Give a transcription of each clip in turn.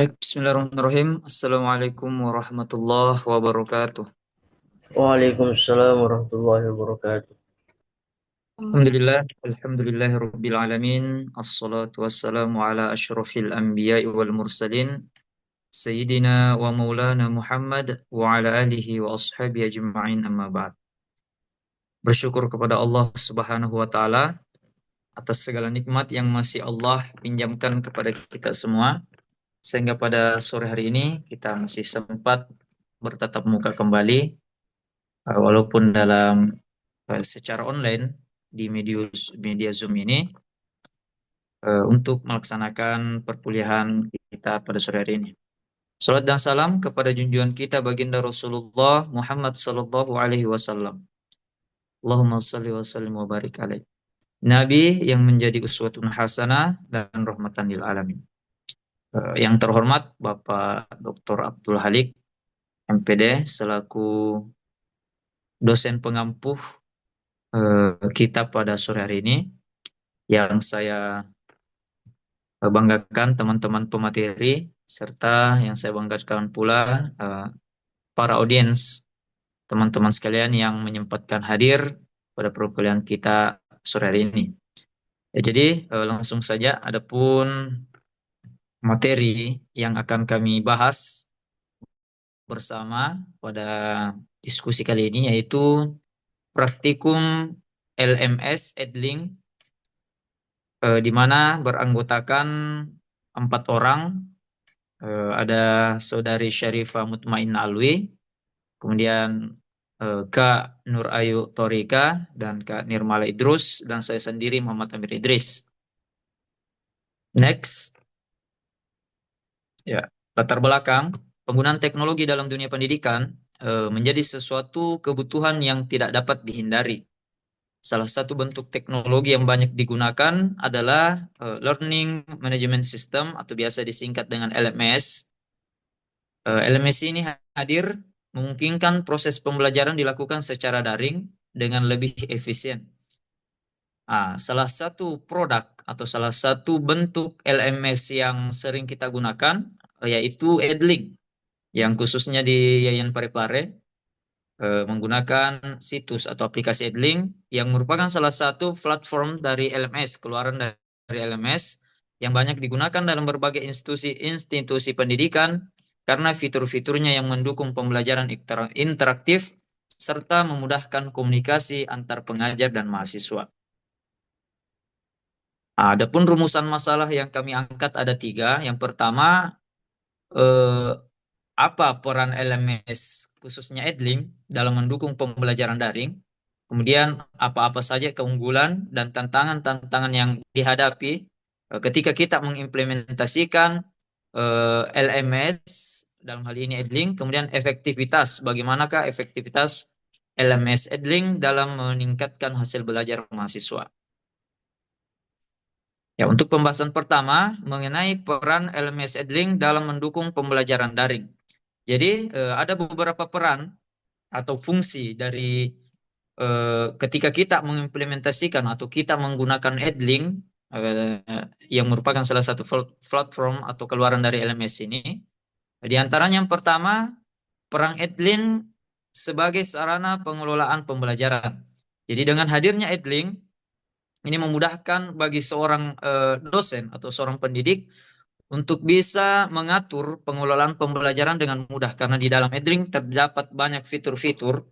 Baik, bismillahirrahmanirrahim. Assalamualaikum warahmatullahi wabarakatuh. Waalaikumsalam warahmatullahi wabarakatuh. Alhamdulillah, alhamdulillahirabbil alamin. Assalatu wassalamu ala asyrafil anbiya'i wal mursalin sayyidina wa maulana Muhammad wa ala alihi wa ashabihi ajma'in amma ba'd. Bersyukur kepada Allah Subhanahu wa taala atas segala nikmat yang masih Allah pinjamkan kepada kita semua sehingga pada sore hari ini kita masih sempat bertatap muka kembali walaupun dalam secara online di media Zoom ini untuk melaksanakan perkuliahan kita pada sore hari ini. Salat dan salam kepada junjungan kita baginda Rasulullah Muhammad sallallahu alaihi wasallam. Allahumma shalli wa sallim wa barik alaihi. Nabi yang menjadi uswatun hasanah dan rahmatan lil alamin. Yang terhormat Bapak Dr. Abdul Halik MPD selaku dosen pengampuh kita pada sore hari ini, yang saya banggakan teman-teman pemateri serta yang saya banggakan pula para audiens, teman-teman sekalian yang menyempatkan hadir pada perkuliahan kita sore hari ini. Ya, jadi langsung saja, adapun materi yang akan kami bahas bersama pada diskusi kali ini yaitu praktikum LMS Edling, di mana beranggotakan 4 orang. Ada Saudari Syarifah Mutmainnah Alwi, kemudian Kak Nur Ayu Torika, dan Kak Nirmala Idrus, dan saya sendiri Muhammad Amir Idris. Next, ya, latar belakang penggunaan teknologi dalam dunia pendidikan menjadi sesuatu kebutuhan yang tidak dapat dihindari. Salah satu bentuk teknologi yang banyak digunakan adalah Learning Management System atau biasa disingkat dengan LMS. LMS ini hadir memungkinkan proses pembelajaran dilakukan secara daring dengan lebih efisien. Salah satu produk atau salah satu bentuk LMS yang sering kita gunakan yaitu Edling, yang khususnya di Yayan Parepare menggunakan situs atau aplikasi Edling yang merupakan salah satu platform dari LMS, keluaran dari LMS yang banyak digunakan dalam berbagai institusi pendidikan karena fitur-fiturnya yang mendukung pembelajaran interaktif serta memudahkan komunikasi antar pengajar dan mahasiswa. Adapun rumusan masalah yang kami angkat ada 3. Yang pertama, eh, apa peran LMS khususnya Edling dalam mendukung pembelajaran daring? Kemudian apa-apa saja keunggulan dan tantangan-tantangan yang dihadapi ketika kita mengimplementasikan LMS, dalam hal ini Edling. Kemudian efektivitas, bagaimanakah efektivitas LMS Edling dalam meningkatkan hasil belajar mahasiswa. Ya, untuk pembahasan pertama mengenai peran LMS Edling dalam mendukung pembelajaran daring. Jadi ada beberapa peran atau fungsi dari ketika kita mengimplementasikan atau kita menggunakan Edling yang merupakan salah satu platform atau keluaran dari LMS ini. Di antaranya yang pertama, peran Edling sebagai sarana pengelolaan pembelajaran. Jadi dengan hadirnya Edling, ini memudahkan bagi seorang dosen atau seorang pendidik untuk bisa mengatur pengelolaan pembelajaran dengan mudah, karena di dalam Edling terdapat banyak fitur-fitur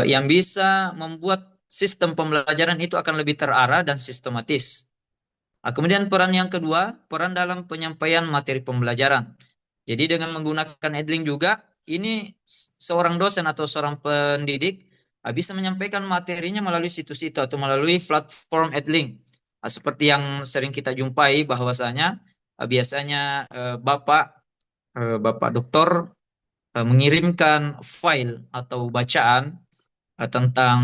yang bisa membuat sistem pembelajaran itu akan lebih terarah dan sistematis. Kemudian peran yang kedua, peran dalam penyampaian materi pembelajaran. Jadi dengan menggunakan Edling juga, ini seorang dosen atau seorang pendidik bisa menyampaikan materinya melalui situs itu atau melalui platform Edling. Seperti yang sering kita jumpai bahwasanya biasanya Bapak Doktor mengirimkan file atau bacaan tentang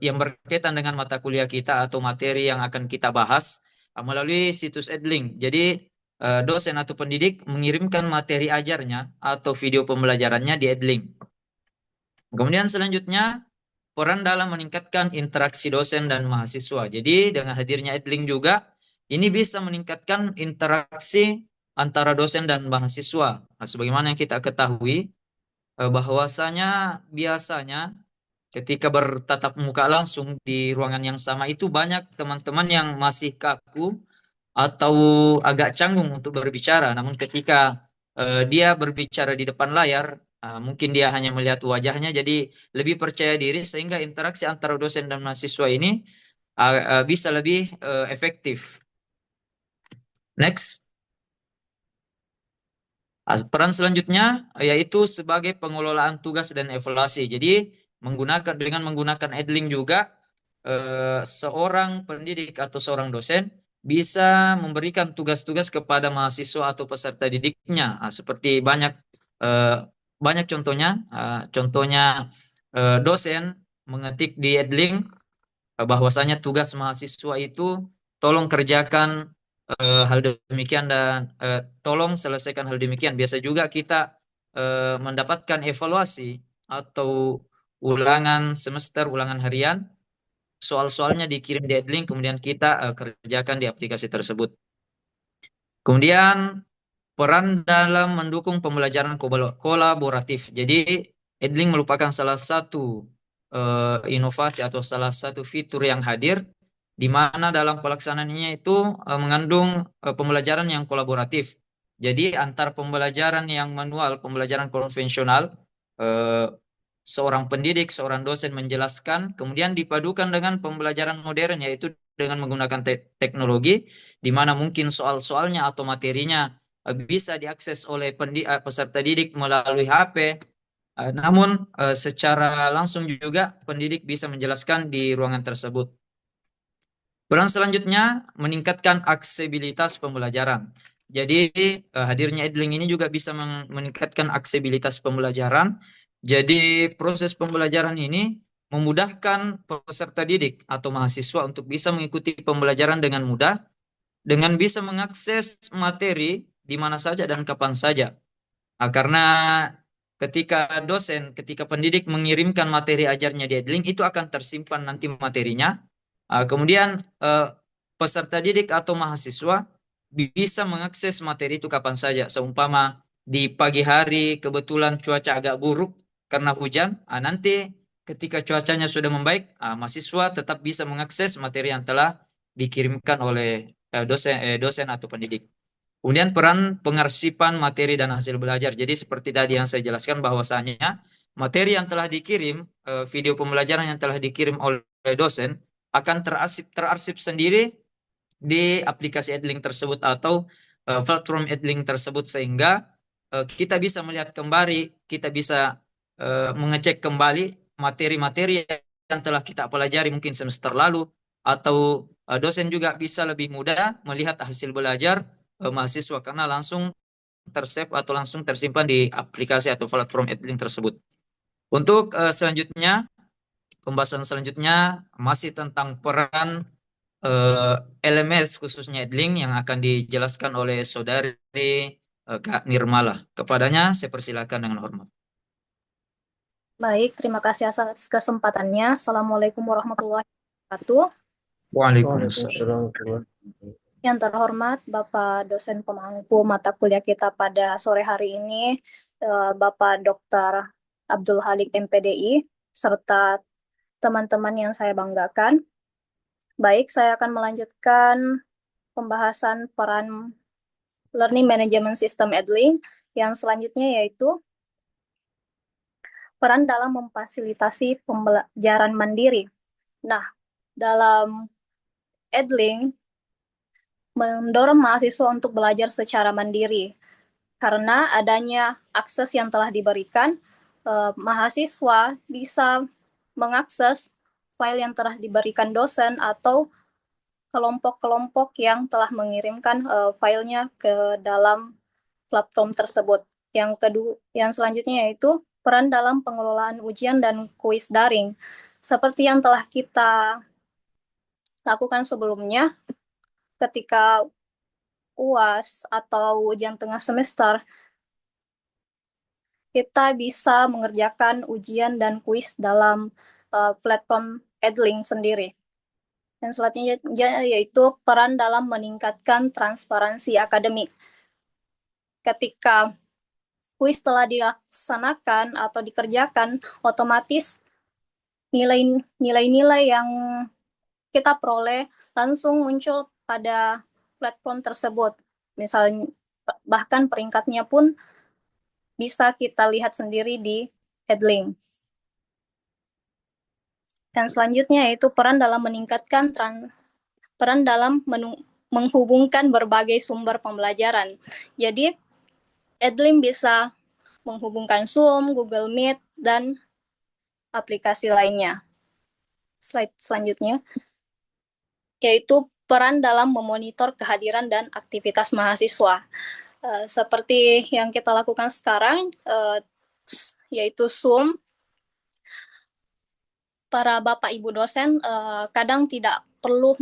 yang berkaitan dengan mata kuliah kita atau materi yang akan kita bahas melalui situs Edling. Jadi dosen atau pendidik mengirimkan materi ajarnya atau video pembelajarannya di Edling. Kemudian selanjutnya, peran dalam meningkatkan interaksi dosen dan mahasiswa. Jadi dengan hadirnya Edling juga, ini bisa meningkatkan interaksi antara dosen dan mahasiswa. Nah, sebagaimana yang kita ketahui, bahwasanya biasanya ketika bertatap muka langsung di ruangan yang sama itu banyak teman-teman yang masih kaku atau agak canggung untuk berbicara. Namun ketika dia berbicara di depan layar, mungkin dia hanya melihat wajahnya, jadi lebih percaya diri sehingga interaksi antara dosen dan mahasiswa ini bisa lebih efektif. Next. Peran selanjutnya yaitu sebagai pengelolaan tugas dan evaluasi. Jadi menggunakan Edling juga seorang pendidik atau seorang dosen bisa memberikan tugas-tugas kepada mahasiswa atau peserta didiknya. Seperti eh, banyak contohnya, dosen mengetik di Edling bahwasanya tugas mahasiswa itu tolong kerjakan hal demikian dan tolong selesaikan hal demikian. Biasa juga kita mendapatkan evaluasi atau ulangan semester, ulangan harian, soal-soalnya dikirim di Edlink, kemudian kita kerjakan di aplikasi tersebut. Kemudian peran dalam mendukung pembelajaran kolaboratif. Jadi, Edling merupakan salah satu inovasi atau salah satu fitur yang hadir, di mana dalam pelaksanaannya itu mengandung pembelajaran yang kolaboratif. Jadi, antar pembelajaran yang manual, pembelajaran konvensional, eh, seorang pendidik, seorang dosen menjelaskan, kemudian dipadukan dengan pembelajaran modern, yaitu dengan menggunakan teknologi, di mana mungkin soal-soalnya atau materinya bisa diakses oleh peserta didik melalui HP. Namun secara langsung juga pendidik bisa menjelaskan di ruangan tersebut. Peran selanjutnya meningkatkan aksesibilitas pembelajaran. Jadi hadirnya Edling ini juga bisa meningkatkan aksesibilitas pembelajaran. Jadi proses pembelajaran ini memudahkan peserta didik atau mahasiswa untuk bisa mengikuti pembelajaran dengan mudah, dengan bisa mengakses materi di mana saja dan kapan saja. Karena ketika pendidik mengirimkan materi ajarnya di Edlink, itu akan tersimpan nanti materinya. Kemudian peserta didik atau mahasiswa bisa mengakses materi itu kapan saja. Seumpama di pagi hari kebetulan cuaca agak buruk karena hujan, nanti ketika cuacanya sudah membaik, mahasiswa tetap bisa mengakses materi yang telah dikirimkan oleh dosen atau pendidik. Kemudian peran pengarsipan materi dan hasil belajar. Jadi seperti tadi yang saya jelaskan bahwasanya materi yang telah dikirim, video pembelajaran yang telah dikirim oleh dosen akan terarsip sendiri di aplikasi Edlink tersebut atau platform Edlink tersebut, sehingga kita bisa melihat kembali, kita bisa mengecek kembali materi-materi yang telah kita pelajari mungkin semester lalu, atau dosen juga bisa lebih mudah melihat hasil belajar mahasiswa karena langsung tersave atau langsung tersimpan di aplikasi atau platform Edlink tersebut. Untuk pembahasan selanjutnya masih tentang peran LMS khususnya Edlink yang akan dijelaskan oleh saudari Kak Nirmala. Kepadanya saya persilakan dengan hormat. Baik, terima kasih atas kesempatannya. Assalamualaikum warahmatullahi wabarakatuh. Waalaikumsalam. Waalaikumsalam. Yang terhormat Bapak dosen pemangku mata kuliah kita pada sore hari ini, Bapak Dr. Abdul Halik MPDI, serta teman-teman yang saya banggakan. Baik, saya akan melanjutkan pembahasan peran Learning Management System Edlink yang selanjutnya, yaitu peran dalam memfasilitasi pembelajaran mandiri. Nah, dalam Edlink mendorong mahasiswa untuk belajar secara mandiri. Karena adanya akses yang telah diberikan, mahasiswa bisa mengakses file yang telah diberikan dosen atau kelompok-kelompok yang telah mengirimkan filenya ke dalam platform tersebut. Yang selanjutnya yaitu peran dalam pengelolaan ujian dan kuis daring. Seperti yang telah kita lakukan sebelumnya, ketika UAS atau ujian tengah semester, kita bisa mengerjakan ujian dan kuis dalam platform Edlink sendiri. Dan selanjutnya yaitu peran dalam meningkatkan transparansi akademik. ketika kuis telah dilaksanakan atau dikerjakan, otomatis nilai-nilai yang kita peroleh langsung muncul pada platform tersebut. Misalnya, bahkan peringkatnya pun bisa kita lihat sendiri di Edlink. Yang selanjutnya yaitu peran dalam menghubungkan berbagai sumber pembelajaran. Jadi, Edlink bisa menghubungkan Zoom, Google Meet, dan aplikasi lainnya. Slide selanjutnya, yaitu peran dalam memonitor kehadiran dan aktivitas mahasiswa. Seperti yang kita lakukan sekarang, yaitu Zoom, para Bapak Ibu dosen kadang tidak perlu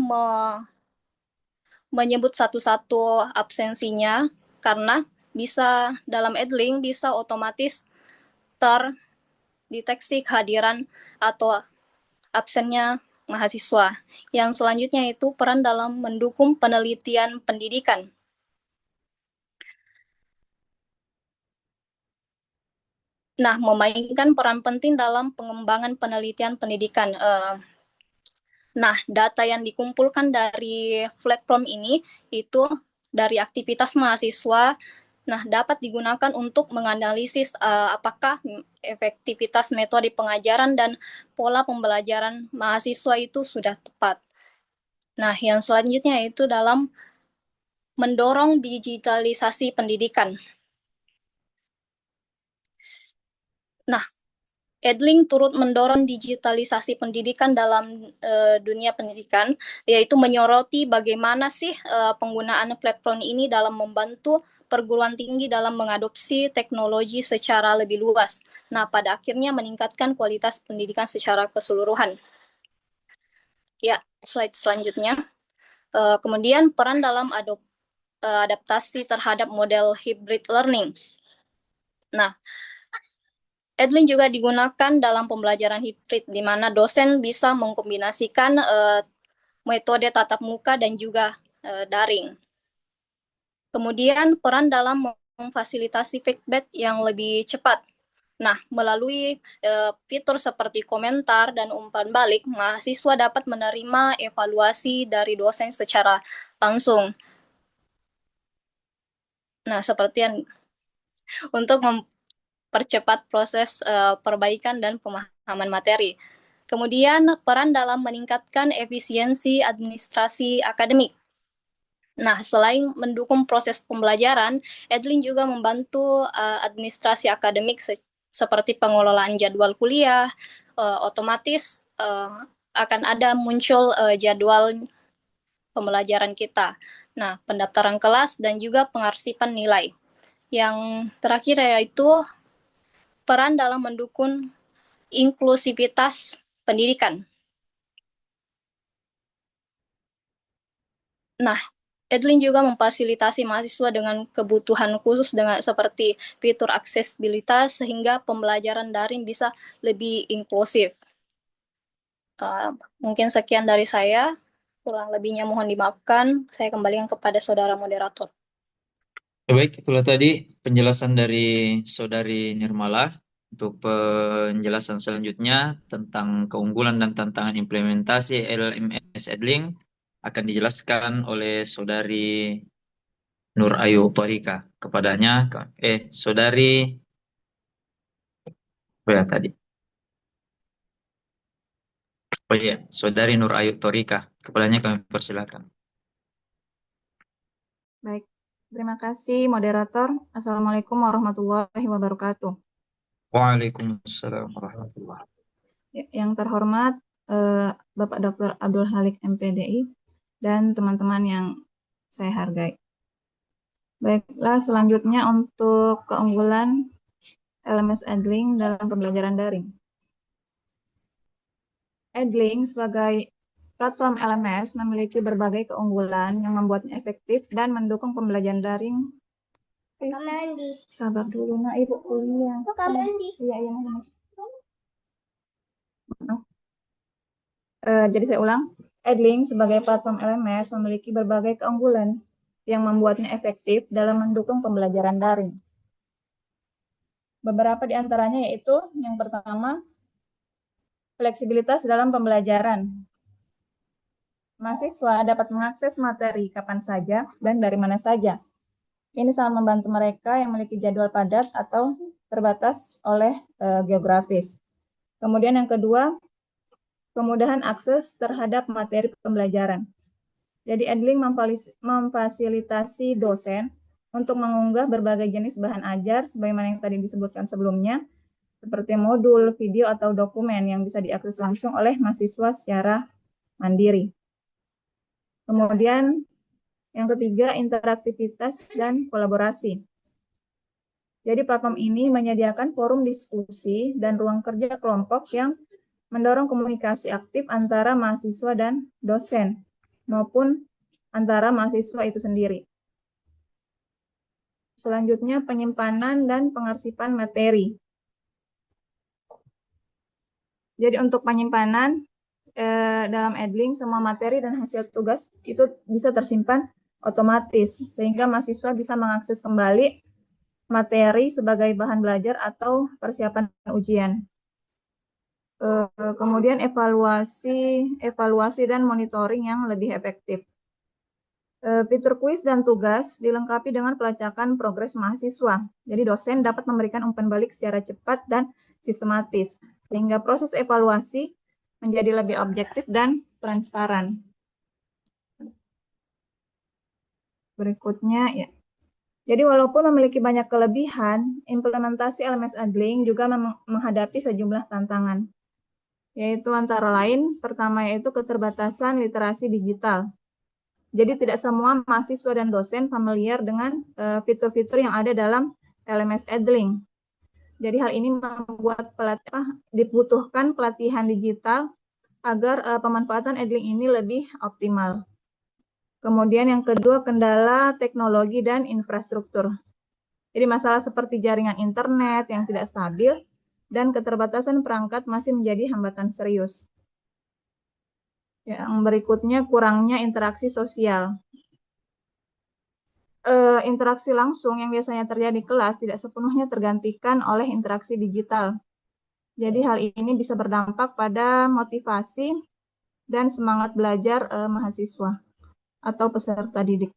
menyebut satu-satu absensinya, karena bisa dalam Edlink bisa otomatis terdeteksi kehadiran atau absennya mahasiswa. Yang selanjutnya itu peran dalam mendukung penelitian pendidikan. Nah, memainkan peran penting dalam pengembangan penelitian pendidikan. Nah, data yang dikumpulkan dari platform ini itu dari aktivitas mahasiswa, nah dapat digunakan untuk menganalisis apakah efektivitas metode pengajaran dan pola pembelajaran mahasiswa itu sudah tepat. Nah, yang selanjutnya itu dalam mendorong digitalisasi pendidikan. Nah, Edlink turut mendorong digitalisasi pendidikan dalam dunia pendidikan, yaitu menyoroti bagaimana sih penggunaan platform ini dalam membantu perguruan tinggi dalam mengadopsi teknologi secara lebih luas. Nah, pada akhirnya meningkatkan kualitas pendidikan secara keseluruhan. Ya, slide selanjutnya. Kemudian peran dalam adaptasi terhadap model hybrid learning. Nah, Edlink juga digunakan dalam pembelajaran hibrid, di mana dosen bisa mengkombinasikan metode tatap muka dan juga daring. Kemudian peran dalam memfasilitasi feedback yang lebih cepat. Nah, melalui fitur seperti komentar dan umpan balik, mahasiswa dapat menerima evaluasi dari dosen secara langsung. Nah, seperti yang untuk percepat proses perbaikan dan pemahaman materi. Kemudian peran dalam meningkatkan efisiensi administrasi akademik. Nah, selain mendukung proses pembelajaran, Edlink juga membantu administrasi akademik seperti pengelolaan jadwal kuliah, otomatis akan ada muncul jadwal pembelajaran kita. Nah, pendaftaran kelas dan juga pengarsipan nilai. Yang terakhir yaitu peran dalam mendukung inklusivitas pendidikan. Nah, Edlink juga memfasilitasi mahasiswa dengan kebutuhan khusus dengan seperti fitur aksesibilitas sehingga pembelajaran daring bisa lebih inklusif. Mungkin sekian dari saya, kurang lebihnya mohon dimaafkan. Saya kembalikan kepada saudara moderator. Baik, itulah tadi penjelasan dari Saudari Nirmala. Untuk penjelasan selanjutnya tentang keunggulan dan tantangan implementasi LMS Edlink akan dijelaskan oleh Saudari Nur Ayu Torika. Kepadanya, Saudari, oh ya tadi. Oh iya, Saudari Nur Ayu Torika. Kepadanya kami persilakan. Baik, terima kasih moderator. Assalamualaikum warahmatullahi wabarakatuh. Waalaikumsalam warahmatullahi wabarakatuh. Yang terhormat Bapak Dr. Abdul Halik MPDI dan teman-teman yang saya hargai. Baiklah, selanjutnya untuk keunggulan LMS Edlink dalam pembelajaran daring. Edlink sebagai platform LMS memiliki berbagai keunggulan yang membuatnya efektif dan mendukung pembelajaran daring. Mandi. Sabar dulu, nak, ibu kuliah. Kok Kak mandi? Iya, mandi. Jadi saya ulang, Edlink sebagai platform LMS memiliki berbagai keunggulan yang membuatnya efektif dalam mendukung pembelajaran daring. Beberapa di antaranya yaitu yang pertama, fleksibilitas dalam pembelajaran. Mahasiswa dapat mengakses materi kapan saja dan dari mana saja. Ini sangat membantu mereka yang memiliki jadwal padat atau terbatas oleh geografis. Kemudian yang kedua, kemudahan akses terhadap materi pembelajaran. Jadi Edling memfasilitasi dosen untuk mengunggah berbagai jenis bahan ajar sebagaimana yang tadi disebutkan sebelumnya, seperti modul, video, atau dokumen yang bisa diakses langsung oleh mahasiswa secara mandiri. Kemudian yang ketiga, interaktivitas dan kolaborasi. Jadi platform ini menyediakan forum diskusi dan ruang kerja kelompok yang mendorong komunikasi aktif antara mahasiswa dan dosen maupun antara mahasiswa itu sendiri. Selanjutnya, penyimpanan dan pengarsipan materi. Jadi untuk penyimpanan dalam Edling, semua materi dan hasil tugas itu bisa tersimpan otomatis, sehingga mahasiswa bisa mengakses kembali materi sebagai bahan belajar atau persiapan ujian. Kemudian evaluasi dan monitoring yang lebih efektif. Fitur kuis dan tugas dilengkapi dengan pelacakan progres mahasiswa. Jadi dosen dapat memberikan umpan balik secara cepat dan sistematis, sehingga proses evaluasi menjadi lebih objektif dan transparan. Berikutnya ya. Jadi walaupun memiliki banyak kelebihan, implementasi LMS Edling juga menghadapi sejumlah tantangan, yaitu antara lain, pertama yaitu keterbatasan literasi digital. Jadi tidak semua mahasiswa dan dosen familiar dengan fitur-fitur yang ada dalam LMS Edling. Jadi hal ini membuat dibutuhkan pelatihan digital agar pemanfaatan Edling ini lebih optimal. Kemudian yang kedua, kendala teknologi dan infrastruktur. Jadi masalah seperti jaringan internet yang tidak stabil dan keterbatasan perangkat masih menjadi hambatan serius. Yang berikutnya, kurangnya interaksi sosial. Interaksi langsung yang biasanya terjadi di kelas tidak sepenuhnya tergantikan oleh interaksi digital. Jadi hal ini bisa berdampak pada motivasi dan semangat belajar mahasiswa atau peserta didik.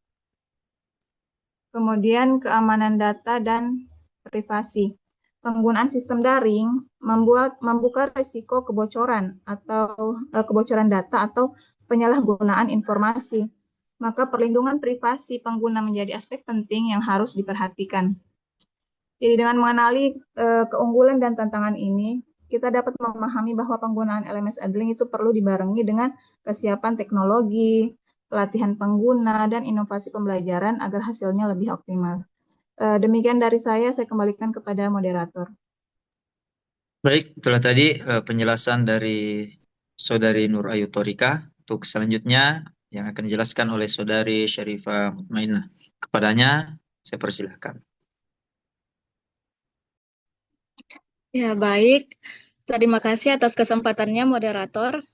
Kemudian keamanan data dan privasi. Penggunaan sistem daring membuka risiko kebocoran atau kebocoran data atau penyalahgunaan informasi. Maka perlindungan privasi pengguna menjadi aspek penting yang harus diperhatikan. Jadi dengan mengenali keunggulan dan tantangan ini, kita dapat memahami bahwa penggunaan LMS Edling itu perlu dibarengi dengan kesiapan teknologi, pelatihan pengguna, dan inovasi pembelajaran agar hasilnya lebih optimal. Demikian dari saya kembalikan kepada moderator. Baik, itulah tadi penjelasan dari Saudari Nur Ayu Thorika. Untuk selanjutnya yang akan dijelaskan oleh Saudari Syarifah Mutmainah. Kepadanya, saya persilahkan. Ya, baik. Terima kasih atas kesempatannya, moderator.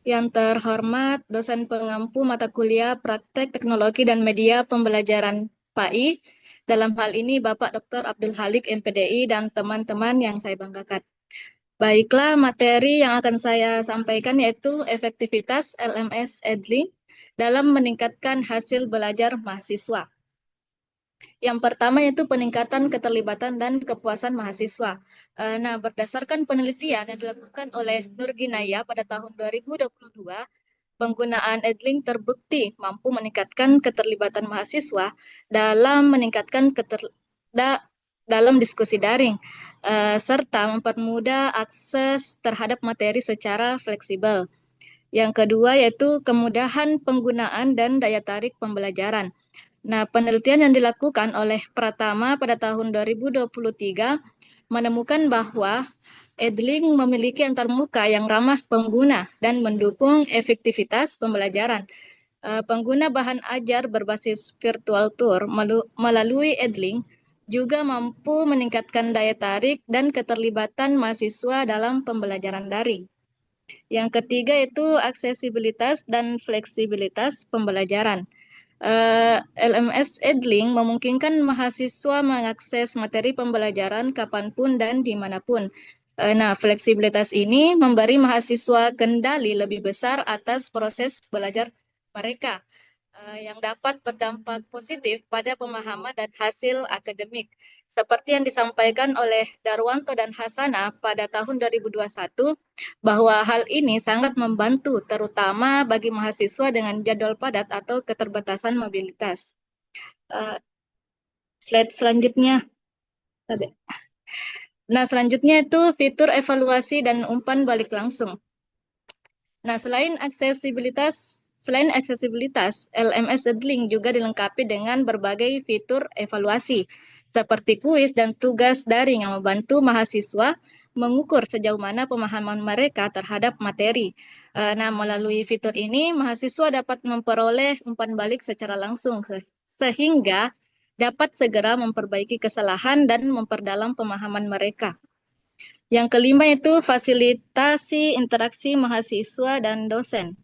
Yang terhormat, dosen pengampu mata kuliah Praktek Teknologi dan Media Pembelajaran PAI, dalam hal ini Bapak Dr. Abdul Halik MPDI dan teman-teman yang saya banggakan. Baiklah, materi yang akan saya sampaikan yaitu efektivitas LMS Edling dalam meningkatkan hasil belajar mahasiswa. Yang pertama yaitu peningkatan keterlibatan dan kepuasan mahasiswa. Nah, berdasarkan penelitian yang dilakukan oleh Nur Ginaya pada tahun 2022, penggunaan Edling terbukti mampu meningkatkan keterlibatan mahasiswa dalam meningkatkan dalam diskusi daring, serta mempermudah akses terhadap materi secara fleksibel. Yang kedua yaitu kemudahan penggunaan dan daya tarik pembelajaran. Nah, penelitian yang dilakukan oleh Pratama pada tahun 2023 menemukan bahwa Edling memiliki antarmuka yang ramah pengguna dan mendukung efektivitas pembelajaran. Pengguna bahan ajar berbasis virtual tour melalui Edling juga mampu meningkatkan daya tarik dan keterlibatan mahasiswa dalam pembelajaran daring. Yang ketiga itu aksesibilitas dan fleksibilitas pembelajaran. LMS Edling memungkinkan mahasiswa mengakses materi pembelajaran kapanpun dan dimanapun. Nah, fleksibilitas ini memberi mahasiswa kendali lebih besar atas proses belajar mereka, yang dapat berdampak positif pada pemahaman dan hasil akademik. Seperti yang disampaikan oleh Darwanto dan Hasana pada tahun 2021, bahwa hal ini sangat membantu terutama bagi mahasiswa dengan jadwal padat atau keterbatasan mobilitas. Slide selanjutnya. Nah, selanjutnya itu fitur evaluasi dan umpan balik langsung. Nah, selain aksesibilitas, LMS Edling juga dilengkapi dengan berbagai fitur evaluasi, seperti kuis dan tugas daring yang membantu mahasiswa mengukur sejauh mana pemahaman mereka terhadap materi. Nah, melalui fitur ini, mahasiswa dapat memperoleh umpan balik secara langsung, sehingga dapat segera memperbaiki kesalahan dan memperdalam pemahaman mereka. Yang kelima itu fasilitasi interaksi mahasiswa dan dosen.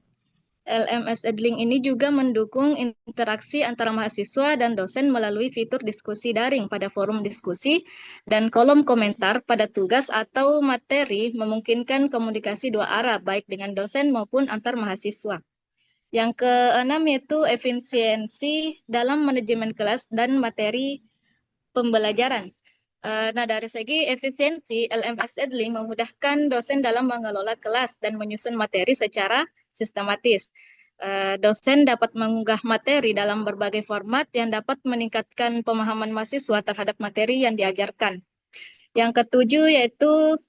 LMS Edling ini juga mendukung interaksi antara mahasiswa dan dosen melalui fitur diskusi daring pada forum diskusi dan kolom komentar pada tugas atau materi, memungkinkan komunikasi dua arah baik dengan dosen maupun antar mahasiswa. Yang keenam yaitu efisiensi dalam manajemen kelas dan materi pembelajaran. Nah, dari segi efisiensi, LMS Edling memudahkan dosen dalam mengelola kelas dan menyusun materi secara sistematis. Dosen dapat mengunggah materi dalam berbagai format yang dapat meningkatkan pemahaman mahasiswa terhadap materi yang diajarkan. Yang ketujuh yaitu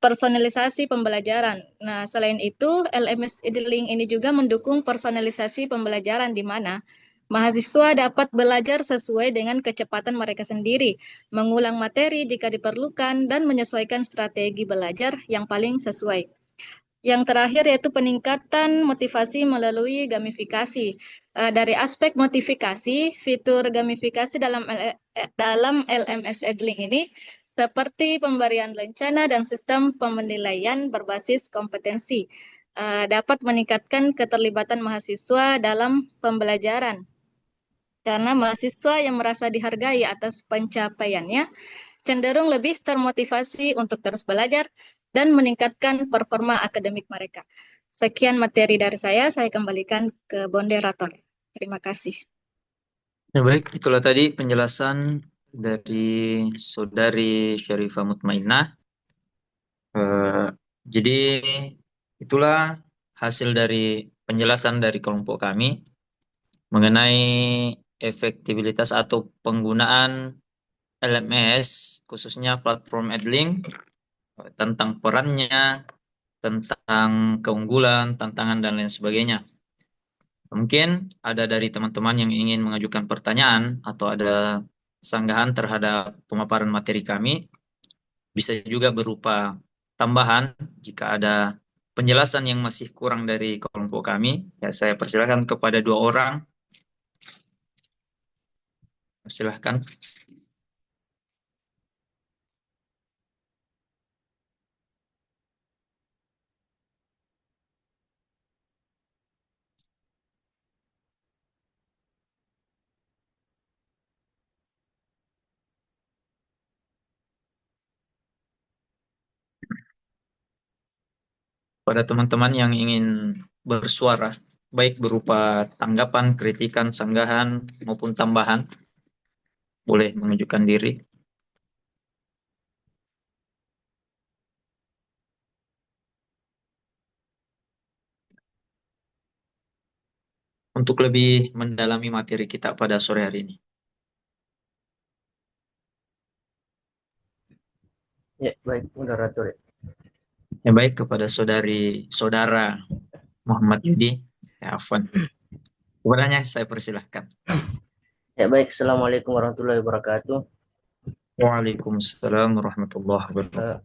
personalisasi pembelajaran. Nah, selain itu, LMS Edling ini juga mendukung personalisasi pembelajaran di mana mahasiswa dapat belajar sesuai dengan kecepatan mereka sendiri, mengulang materi jika diperlukan, dan menyesuaikan strategi belajar yang paling sesuai. Yang terakhir yaitu peningkatan motivasi melalui gamifikasi. Dari aspek motivasi, fitur gamifikasi dalam LMS Edling ini seperti pemberian lencana dan sistem penilaian berbasis kompetensi dapat meningkatkan keterlibatan mahasiswa dalam pembelajaran. Karena mahasiswa yang merasa dihargai atas pencapaiannya cenderung lebih termotivasi untuk terus belajar dan meningkatkan performa akademik mereka. Sekian materi dari saya kembalikan ke moderator. Terima kasih. Ya baik, itulah tadi penjelasan dari Saudari Syarifah Mutmainah. Jadi itulah hasil dari penjelasan dari kelompok kami mengenai efektivitas atau penggunaan LMS, khususnya platform Edlink, tentang perannya, tentang keunggulan, tantangan, dan lain sebagainya. Mungkin ada dari teman-teman yang ingin mengajukan pertanyaan atau ada sanggahan terhadap pemaparan materi kami, bisa juga berupa tambahan jika ada penjelasan yang masih kurang dari kelompok kami. Ya, saya persilakan kepada dua orang. Silahkan. Pada teman-teman yang ingin bersuara, baik berupa tanggapan, kritikan, sanggahan, maupun tambahan, boleh menunjukkan diri. Untuk lebih mendalami materi kita pada sore hari ini. Ya, baik, moderator. Ya baik, kepada saudara Muhammad Yudi. Ya, Afwan. Kepadanya saya persilahkan. Ya, baik. Assalamualaikum warahmatullahi wabarakatuh. Waalaikumsalam warahmatullahi wabarakatuh.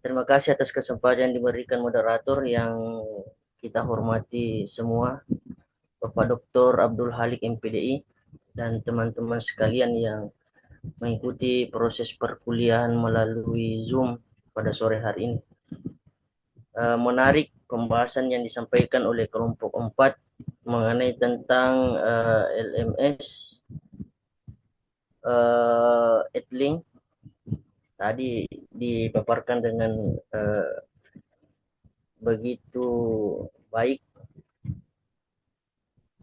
Terima kasih atas kesempatan yang diberikan moderator yang kita hormati semua, Bapak Dr. Abdul Halik MPDI dan teman-teman sekalian yang mengikuti proses perkuliahan melalui Zoom pada sore hari ini. Menarik pembahasan yang disampaikan oleh kelompok 4 mengenai tentang LMS Edlink tadi dipaparkan dengan begitu baik.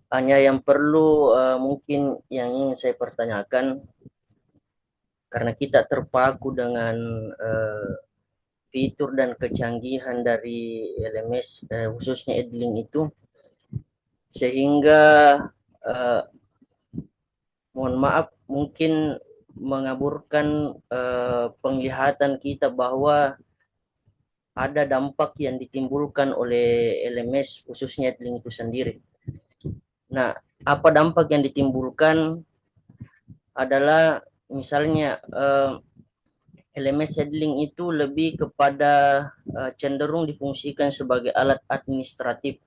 Hanya yang perlu mungkin yang ingin saya pertanyakan, karena kita terpaku dengan fitur dan kecanggihan dari LMS khususnya Edlink itu, sehingga uh, mohon maaf mungkin mengaburkan penglihatan kita bahwa ada dampak yang ditimbulkan oleh LMS khususnya Edlink itu sendiri. Nah, apa dampak yang ditimbulkan adalah misalnya LMS Edlink itu lebih kepada cenderung difungsikan sebagai alat administratif.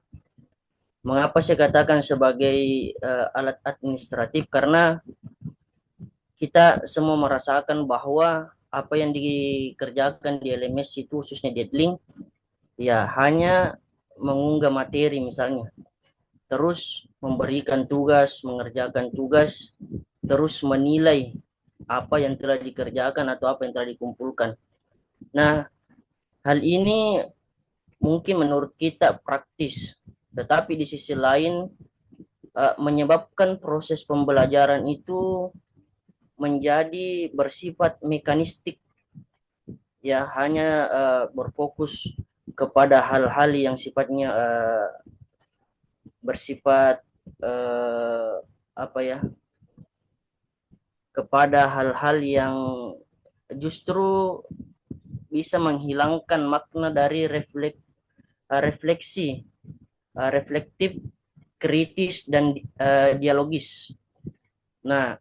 Mengapa saya katakan sebagai alat administratif? Karena kita semua merasakan bahwa apa yang dikerjakan di LMS itu khususnya di Edlink ya hanya mengunggah materi misalnya, terus memberikan tugas, mengerjakan tugas, terus menilai apa yang telah dikerjakan atau apa yang telah dikumpulkan. Nah, hal ini mungkin menurut kita praktis, tetapi di sisi lain menyebabkan proses pembelajaran itu menjadi bersifat mekanistik, ya hanya berfokus kepada hal-hal yang sifatnya bersifat apa ya, kepada hal-hal yang justru bisa menghilangkan makna dari refleksi, reflektif, kritis dan dialogis. Nah,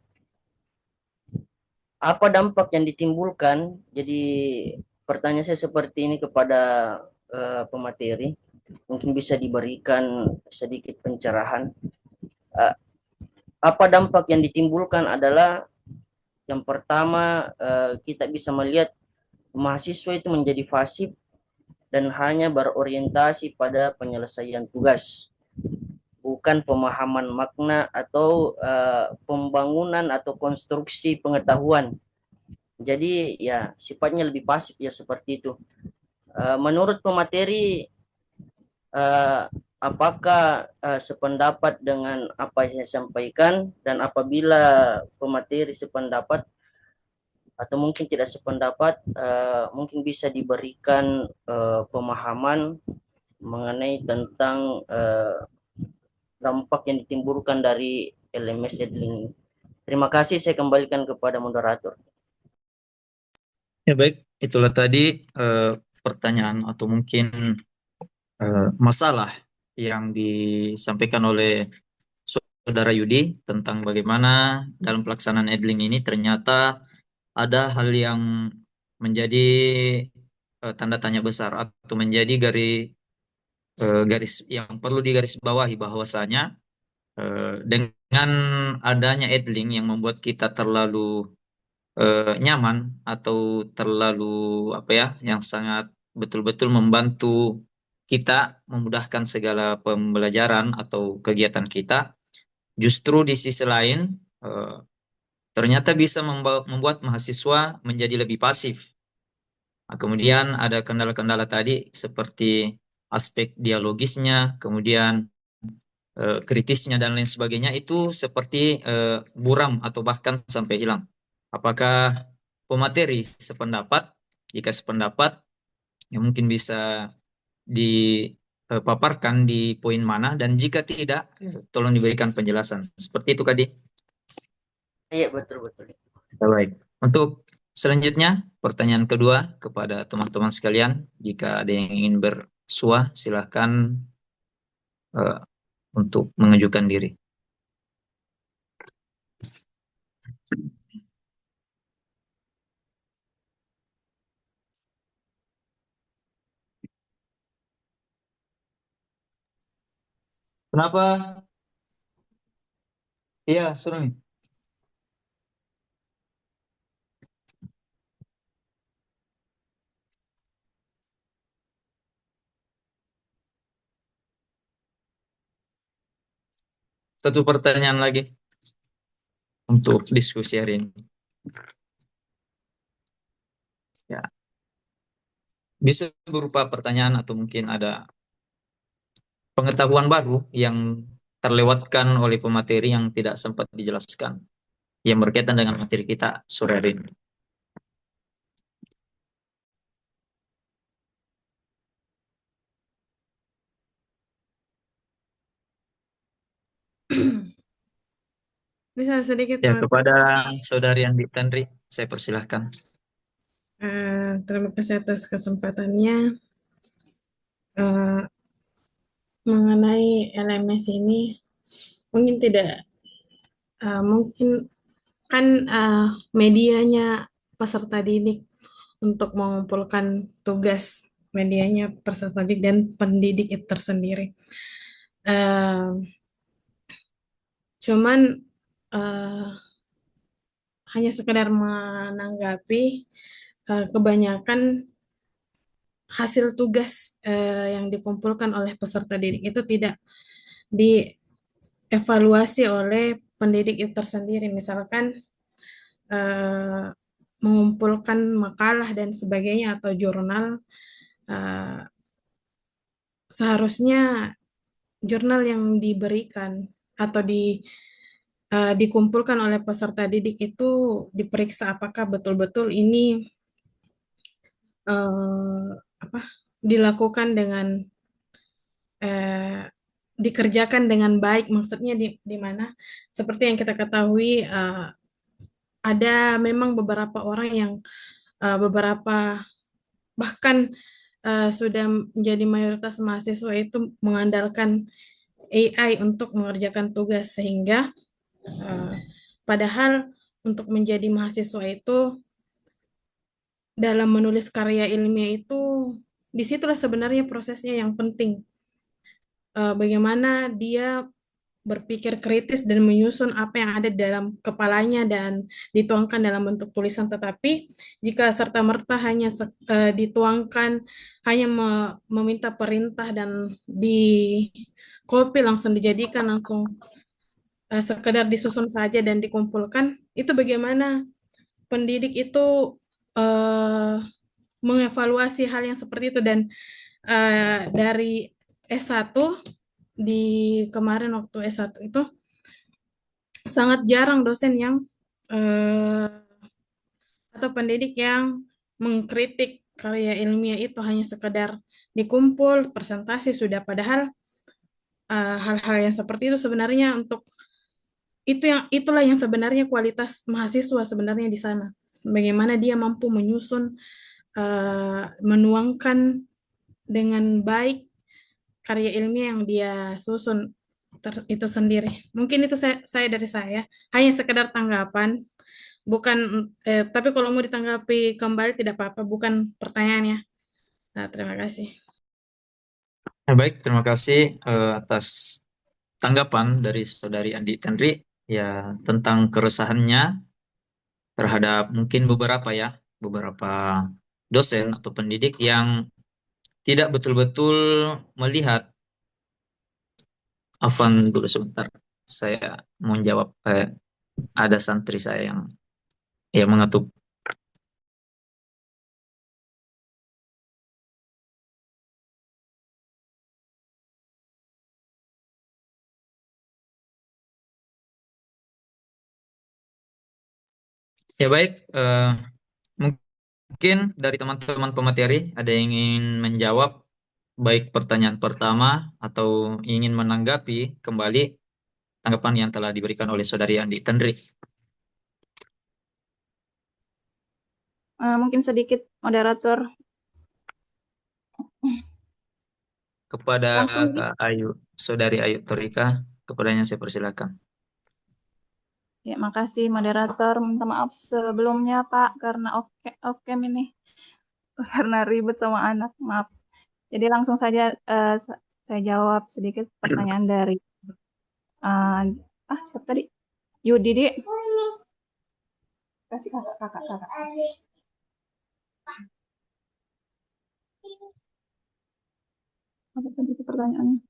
apa dampak yang ditimbulkan? Jadi pertanyaan saya seperti ini kepada pemateri, mungkin bisa diberikan sedikit pencerahan. Apa dampak yang ditimbulkan adalah yang pertama, kita bisa melihat mahasiswa itu menjadi fasib dan hanya berorientasi pada penyelesaian tugas, bukan pemahaman makna atau pembangunan atau konstruksi pengetahuan. Jadi ya sifatnya lebih pasif ya seperti itu. Menurut pemateri, apakah sependapat dengan apa yang saya sampaikan, dan apabila pemateri sependapat atau mungkin tidak sependapat, mungkin bisa diberikan pemahaman mengenai tentang dampak yang ditimbulkan dari LMS Edlink. Terima kasih, saya kembalikan kepada moderator. Ya baik, itulah tadi pertanyaan atau mungkin masalah yang disampaikan oleh Saudara Yudi tentang bagaimana dalam pelaksanaan Edlink ini ternyata ada hal yang menjadi tanda tanya besar atau menjadi garis yang perlu digarisbawahi bahwasanya dengan adanya Edlink yang membuat kita terlalu nyaman atau terlalu apa ya, yang sangat betul-betul membantu kita memudahkan segala pembelajaran atau kegiatan kita, justru di sisi lain eh, ternyata bisa membuat mahasiswa menjadi lebih pasif. Nah, kemudian ada kendala-kendala tadi seperti aspek dialogisnya, kemudian kritisnya dan lain sebagainya itu seperti buram atau bahkan sampai hilang. Apakah pemateri sependapat? Jika sependapat, ya mungkin bisa dipaparkan di poin mana, dan jika tidak, tolong diberikan penjelasan. Seperti itu, Kadi. Iya, betul-betul. Baik. Untuk selanjutnya, pertanyaan kedua kepada teman-teman sekalian. Jika ada yang ingin bersua, silahkan eh, untuk mengajukan diri. Kenapa? Iya, Surami. satu pertanyaan lagi untuk diskusi hari ini. Ya, bisa berupa pertanyaan atau mungkin ada pengetahuan baru yang terlewatkan oleh pemateri yang tidak sempat dijelaskan, yang berkaitan dengan materi kita sore hari ini. Bisa sedikit Ya, Mas. kepada Saudari Andi Tandri, saya persilahkan. Terima kasih atas kesempatannya. Eh, Mengenai LMS ini, mungkin tidak, mungkin kan medianya peserta didik untuk mengumpulkan tugas, medianya peserta didik dan pendidik itu tersendiri. Eh, Cuman eh, hanya sekedar menanggapi, kebanyakan hasil tugas yang dikumpulkan oleh peserta didik itu tidak dievaluasi oleh pendidik itu tersendiri. Misalkan eh, mengumpulkan makalah dan sebagainya atau jurnal, eh, seharusnya jurnal yang diberikan atau dikumpulkan oleh peserta didik itu diperiksa apakah betul-betul ini eh, apa dilakukan dengan eh, dikerjakan dengan baik. Maksudnya di mana seperti yang kita ketahui, ada memang beberapa orang yang beberapa bahkan sudah menjadi mayoritas mahasiswa itu mengandalkan AI untuk mengerjakan tugas, sehingga eh, padahal untuk menjadi mahasiswa itu dalam menulis karya ilmiah itu disitulah sebenarnya prosesnya yang penting. Bagaimana dia berpikir kritis dan menyusun apa yang ada dalam kepalanya dan dituangkan dalam bentuk tulisan. Tetapi jika serta-merta hanya dituangkan, hanya meminta perintah dan di copy langsung dijadikan langsung, sekedar disusun saja dan dikumpulkan, itu bagaimana pendidik itu eh, mengevaluasi hal yang seperti itu. Dan dari S1, di kemarin waktu S1 itu sangat jarang dosen yang eh, atau pendidik yang mengkritik karya ilmiah, itu hanya sekedar dikumpul presentasi sudah. Padahal hal-hal yang seperti itu sebenarnya itulah yang sebenarnya kualitas mahasiswa sebenarnya di sana. Bagaimana dia mampu menyusun, menuangkan dengan baik karya ilmiah yang dia susun itu sendiri. Mungkin itu saya dari saya, hanya sekedar tanggapan, bukan, tapi kalau mau ditanggapi kembali tidak apa-apa, bukan pertanyaannya. Nah, terima kasih. Baik, terima kasih atas tanggapan dari Saudari Andi Tandri ya tentang keresahannya terhadap mungkin beberapa dosen atau pendidik yang tidak betul-betul melihat. Afan dulu sebentar, saya mau jawab. Ada santri saya yang ya mengetuk. Ya baik, mungkin dari teman-teman pemateri ada yang ingin menjawab baik pertanyaan pertama atau ingin menanggapi kembali tanggapan yang telah diberikan oleh Saudari Andi Tandri. Mungkin sedikit moderator. Kepada Langsung Kak Ayu, Saudari Ayu Torika, kepadanya saya persilakan. ya, makasih moderator. Minta maaf sebelumnya Pak karena oke ini karena ribet sama anak. Maaf. Jadi langsung saja saya jawab sedikit pertanyaan dari siapa tadi? Yudi, kasih kakak. Apa tadi itu pertanyaannya?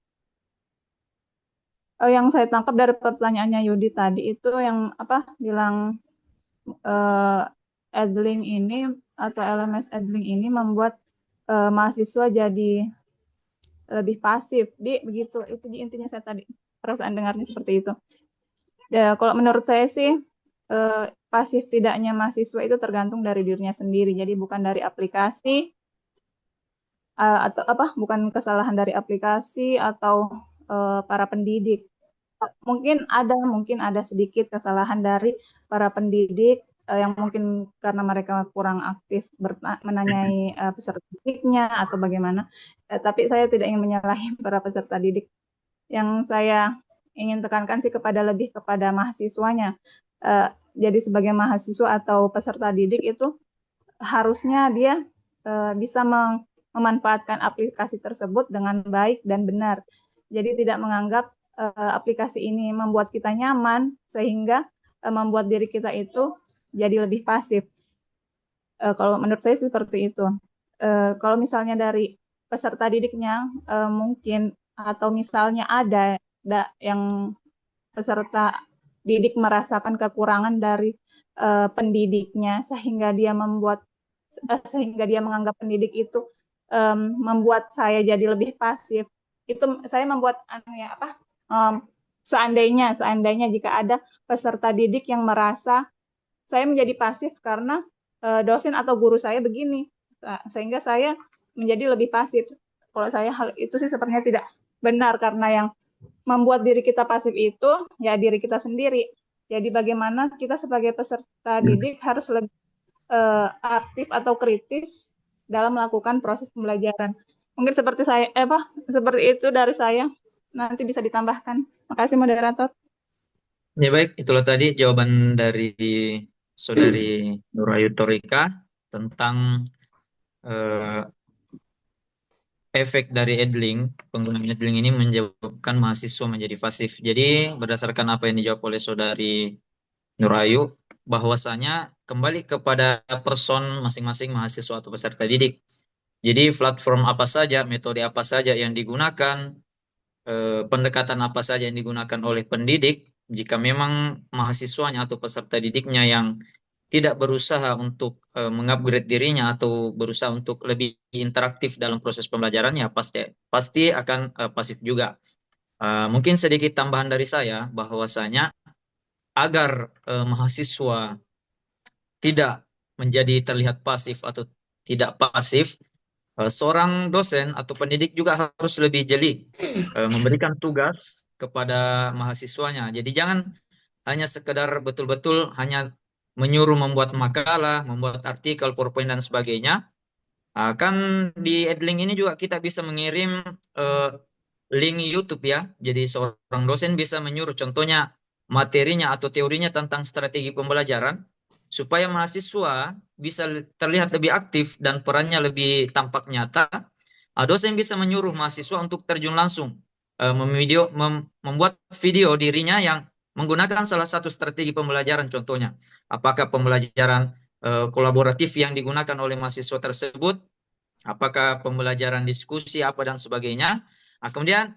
yang saya tangkap dari pertanyaannya Yudi tadi itu yang apa bilang eh, Edling ini atau LMS Edling ini membuat mahasiswa jadi lebih pasif. Begitu itu intinya saya tadi perasaan dengarnya seperti itu. Ya, kalau menurut saya sih pasif tidaknya mahasiswa itu tergantung dari dirinya sendiri. Jadi bukan dari aplikasi atau apa? Bukan kesalahan dari aplikasi atau para pendidik. Mungkin ada sedikit kesalahan dari para pendidik yang mungkin karena mereka kurang aktif menanyai peserta didiknya atau bagaimana. Tapi saya tidak ingin menyalahi para peserta didik. Yang saya ingin tekankan sih lebih kepada mahasiswanya. Jadi sebagai mahasiswa atau peserta didik itu harusnya dia bisa memanfaatkan aplikasi tersebut dengan baik dan benar. Jadi tidak menganggap aplikasi ini membuat kita nyaman sehingga membuat diri kita itu jadi lebih pasif. Kalau menurut saya seperti itu. Kalau misalnya dari peserta didiknya mungkin atau misalnya ada yang peserta didik merasakan kekurangan dari pendidiknya sehingga dia menganggap pendidik itu membuat saya jadi lebih pasif. Itu saya membuat seandainya jika ada peserta didik yang merasa saya menjadi pasif karena dosen atau guru saya begini, sehingga saya menjadi lebih pasif. Kalau saya hal itu sih sepertinya tidak benar karena yang membuat diri kita pasif itu ya diri kita sendiri. Jadi bagaimana kita sebagai peserta didik harus lebih aktif atau kritis dalam melakukan proses pembelajaran. Mungkin seperti itu dari saya. Nanti bisa ditambahkan. Makasih moderator. Ya baik, itulah tadi jawaban dari Saudari Nurayu Torika tentang efek dari Edling, penggunaan Edling ini menyebabkan mahasiswa menjadi pasif. Jadi berdasarkan apa yang dijawab oleh Saudari Nurayu, bahwasanya kembali kepada person masing-masing mahasiswa atau peserta didik. Jadi platform apa saja, metode apa saja yang digunakan, pendekatan apa saja yang digunakan oleh pendidik, jika memang mahasiswanya atau peserta didiknya yang tidak berusaha untuk mengupgrade dirinya atau berusaha untuk lebih interaktif dalam proses pembelajarannya, pasti akan pasif juga. Mungkin sedikit tambahan dari saya, bahwasanya agar mahasiswa tidak menjadi terlihat pasif atau tidak pasif, seorang dosen atau pendidik juga harus lebih jeli memberikan tugas kepada mahasiswanya. Jadi jangan hanya sekedar betul-betul hanya menyuruh membuat makalah, membuat artikel, PowerPoint dan sebagainya. Kan di Edling ini juga kita bisa mengirim link YouTube ya. Jadi seorang dosen bisa menyuruh contohnya materinya atau teorinya tentang strategi pembelajaran supaya mahasiswa bisa terlihat lebih aktif dan perannya lebih tampak nyata. Dosen bisa menyuruh mahasiswa untuk terjun langsung membuat video dirinya yang menggunakan salah satu strategi pembelajaran contohnya. Apakah pembelajaran kolaboratif yang digunakan oleh mahasiswa tersebut, apakah pembelajaran diskusi apa dan sebagainya. Kemudian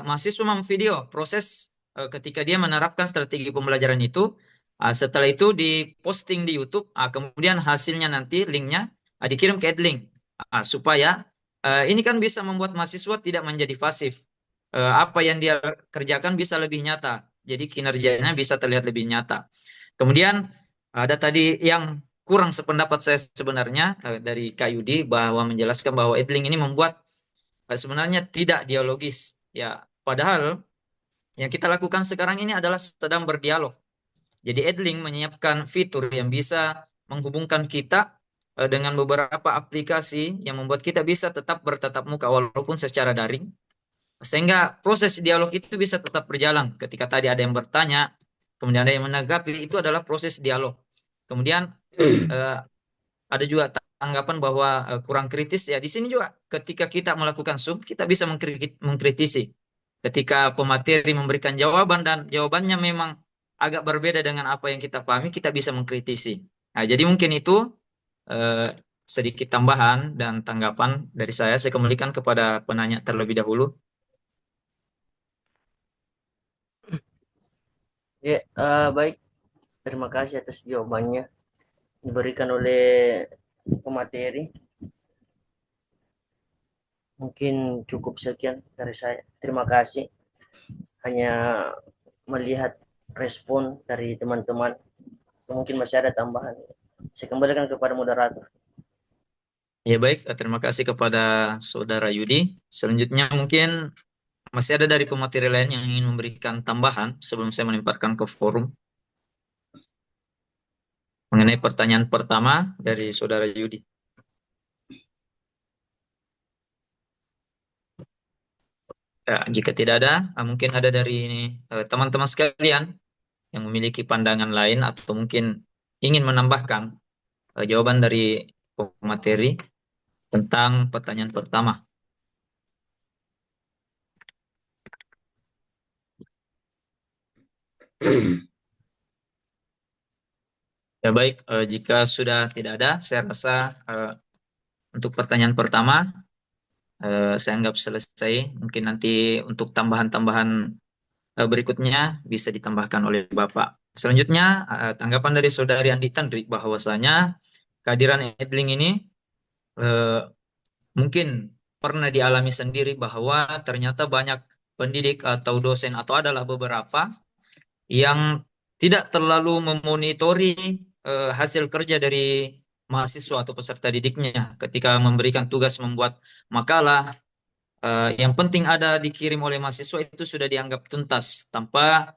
mahasiswa memvideo proses ketika dia menerapkan strategi pembelajaran itu. Setelah itu diposting di YouTube, kemudian hasilnya nanti linknya dikirim ke Edlink supaya ini kan bisa membuat mahasiswa tidak menjadi pasif. Apa yang dia kerjakan bisa lebih nyata, jadi kinerjanya bisa terlihat lebih nyata. Kemudian ada tadi yang kurang sependapat saya sebenarnya dari Kak Yudi, bahwa menjelaskan bahwa Edling ini membuat sebenarnya tidak dialogis. Ya, padahal yang kita lakukan sekarang ini adalah sedang berdialog. Jadi Edling menyiapkan fitur yang bisa menghubungkan kita dengan beberapa aplikasi yang membuat kita bisa tetap bertatap muka walaupun secara daring. Sehingga proses dialog itu bisa tetap berjalan. Ketika tadi ada yang bertanya, kemudian ada yang menanggapi, itu adalah proses dialog. Kemudian ada juga tanggapan bahwa kurang kritis. Ya, di sini juga ketika kita melakukan Zoom, kita bisa mengkritisi. Ketika pemateri memberikan jawaban dan jawabannya memang agak berbeda dengan apa yang kita pahami, kita bisa mengkritisi. Nah, jadi mungkin itu sedikit tambahan dan tanggapan dari saya. Saya kembalikan kepada penanya terlebih dahulu. Ya, baik. Terima kasih atas jawabannya diberikan oleh pemateri. Mungkin cukup sekian dari saya. Terima kasih. Hanya melihat respon dari teman-teman. Mungkin masih ada tambahan. Saya kembalikan kepada moderator. Ya baik, terima kasih kepada Saudara Yudi. Selanjutnya mungkin masih ada dari pemateri lain yang ingin memberikan tambahan sebelum saya melemparkan ke forum mengenai pertanyaan pertama dari Saudara Yudi. Ya, jika tidak ada, mungkin ada dari teman-teman sekalian yang memiliki pandangan lain atau mungkin ingin menambahkan jawaban dari pemateri tentang pertanyaan pertama. Ya baik, jika sudah tidak ada, saya rasa untuk pertanyaan pertama saya anggap selesai. Mungkin nanti untuk tambahan-tambahan berikutnya bisa ditambahkan oleh Bapak. Selanjutnya, tanggapan dari Saudari Andi Tandri bahwasanya kehadiran Edling ini eh, mungkin pernah dialami sendiri bahwa ternyata banyak pendidik atau dosen atau adalah beberapa yang tidak terlalu memonitori hasil kerja dari mahasiswa atau peserta didiknya ketika memberikan tugas membuat makalah. Yang penting ada dikirim oleh mahasiswa itu sudah dianggap tuntas tanpa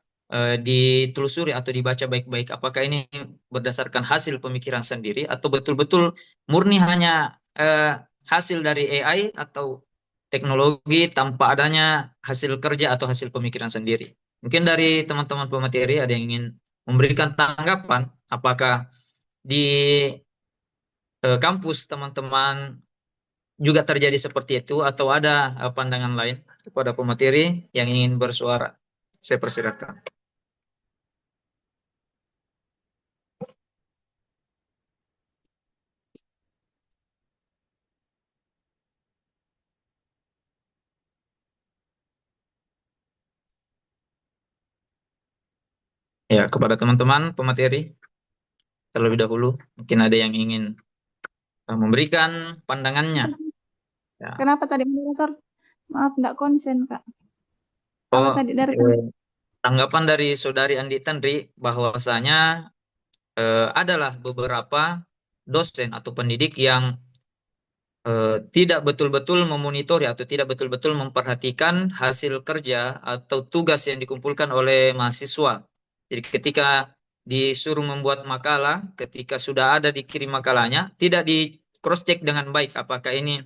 ditelusuri atau dibaca baik-baik apakah ini berdasarkan hasil pemikiran sendiri atau betul-betul murni hanya hasil dari AI atau teknologi tanpa adanya hasil kerja atau hasil pemikiran sendiri. Mungkin dari teman-teman pemateri ada yang ingin memberikan tanggapan apakah di kampus teman-teman juga terjadi seperti itu atau ada pandangan lain kepada pemateri yang ingin bersuara. Saya persilakan. Ya, kepada teman-teman pemateri terlebih dahulu mungkin ada yang ingin memberikan pandangannya. Ya. Kenapa tadi moderator? Maaf, tidak konsen, Kak. Apa Oh, tadi dari tanggapan dari Saudari Andi Tandri bahwasanya adalah beberapa dosen atau pendidik yang tidak betul-betul memonitori atau tidak betul-betul memperhatikan hasil kerja atau tugas yang dikumpulkan oleh mahasiswa. Jadi ketika disuruh membuat makalah, ketika sudah ada dikirim makalahnya, tidak di cross check dengan baik apakah ini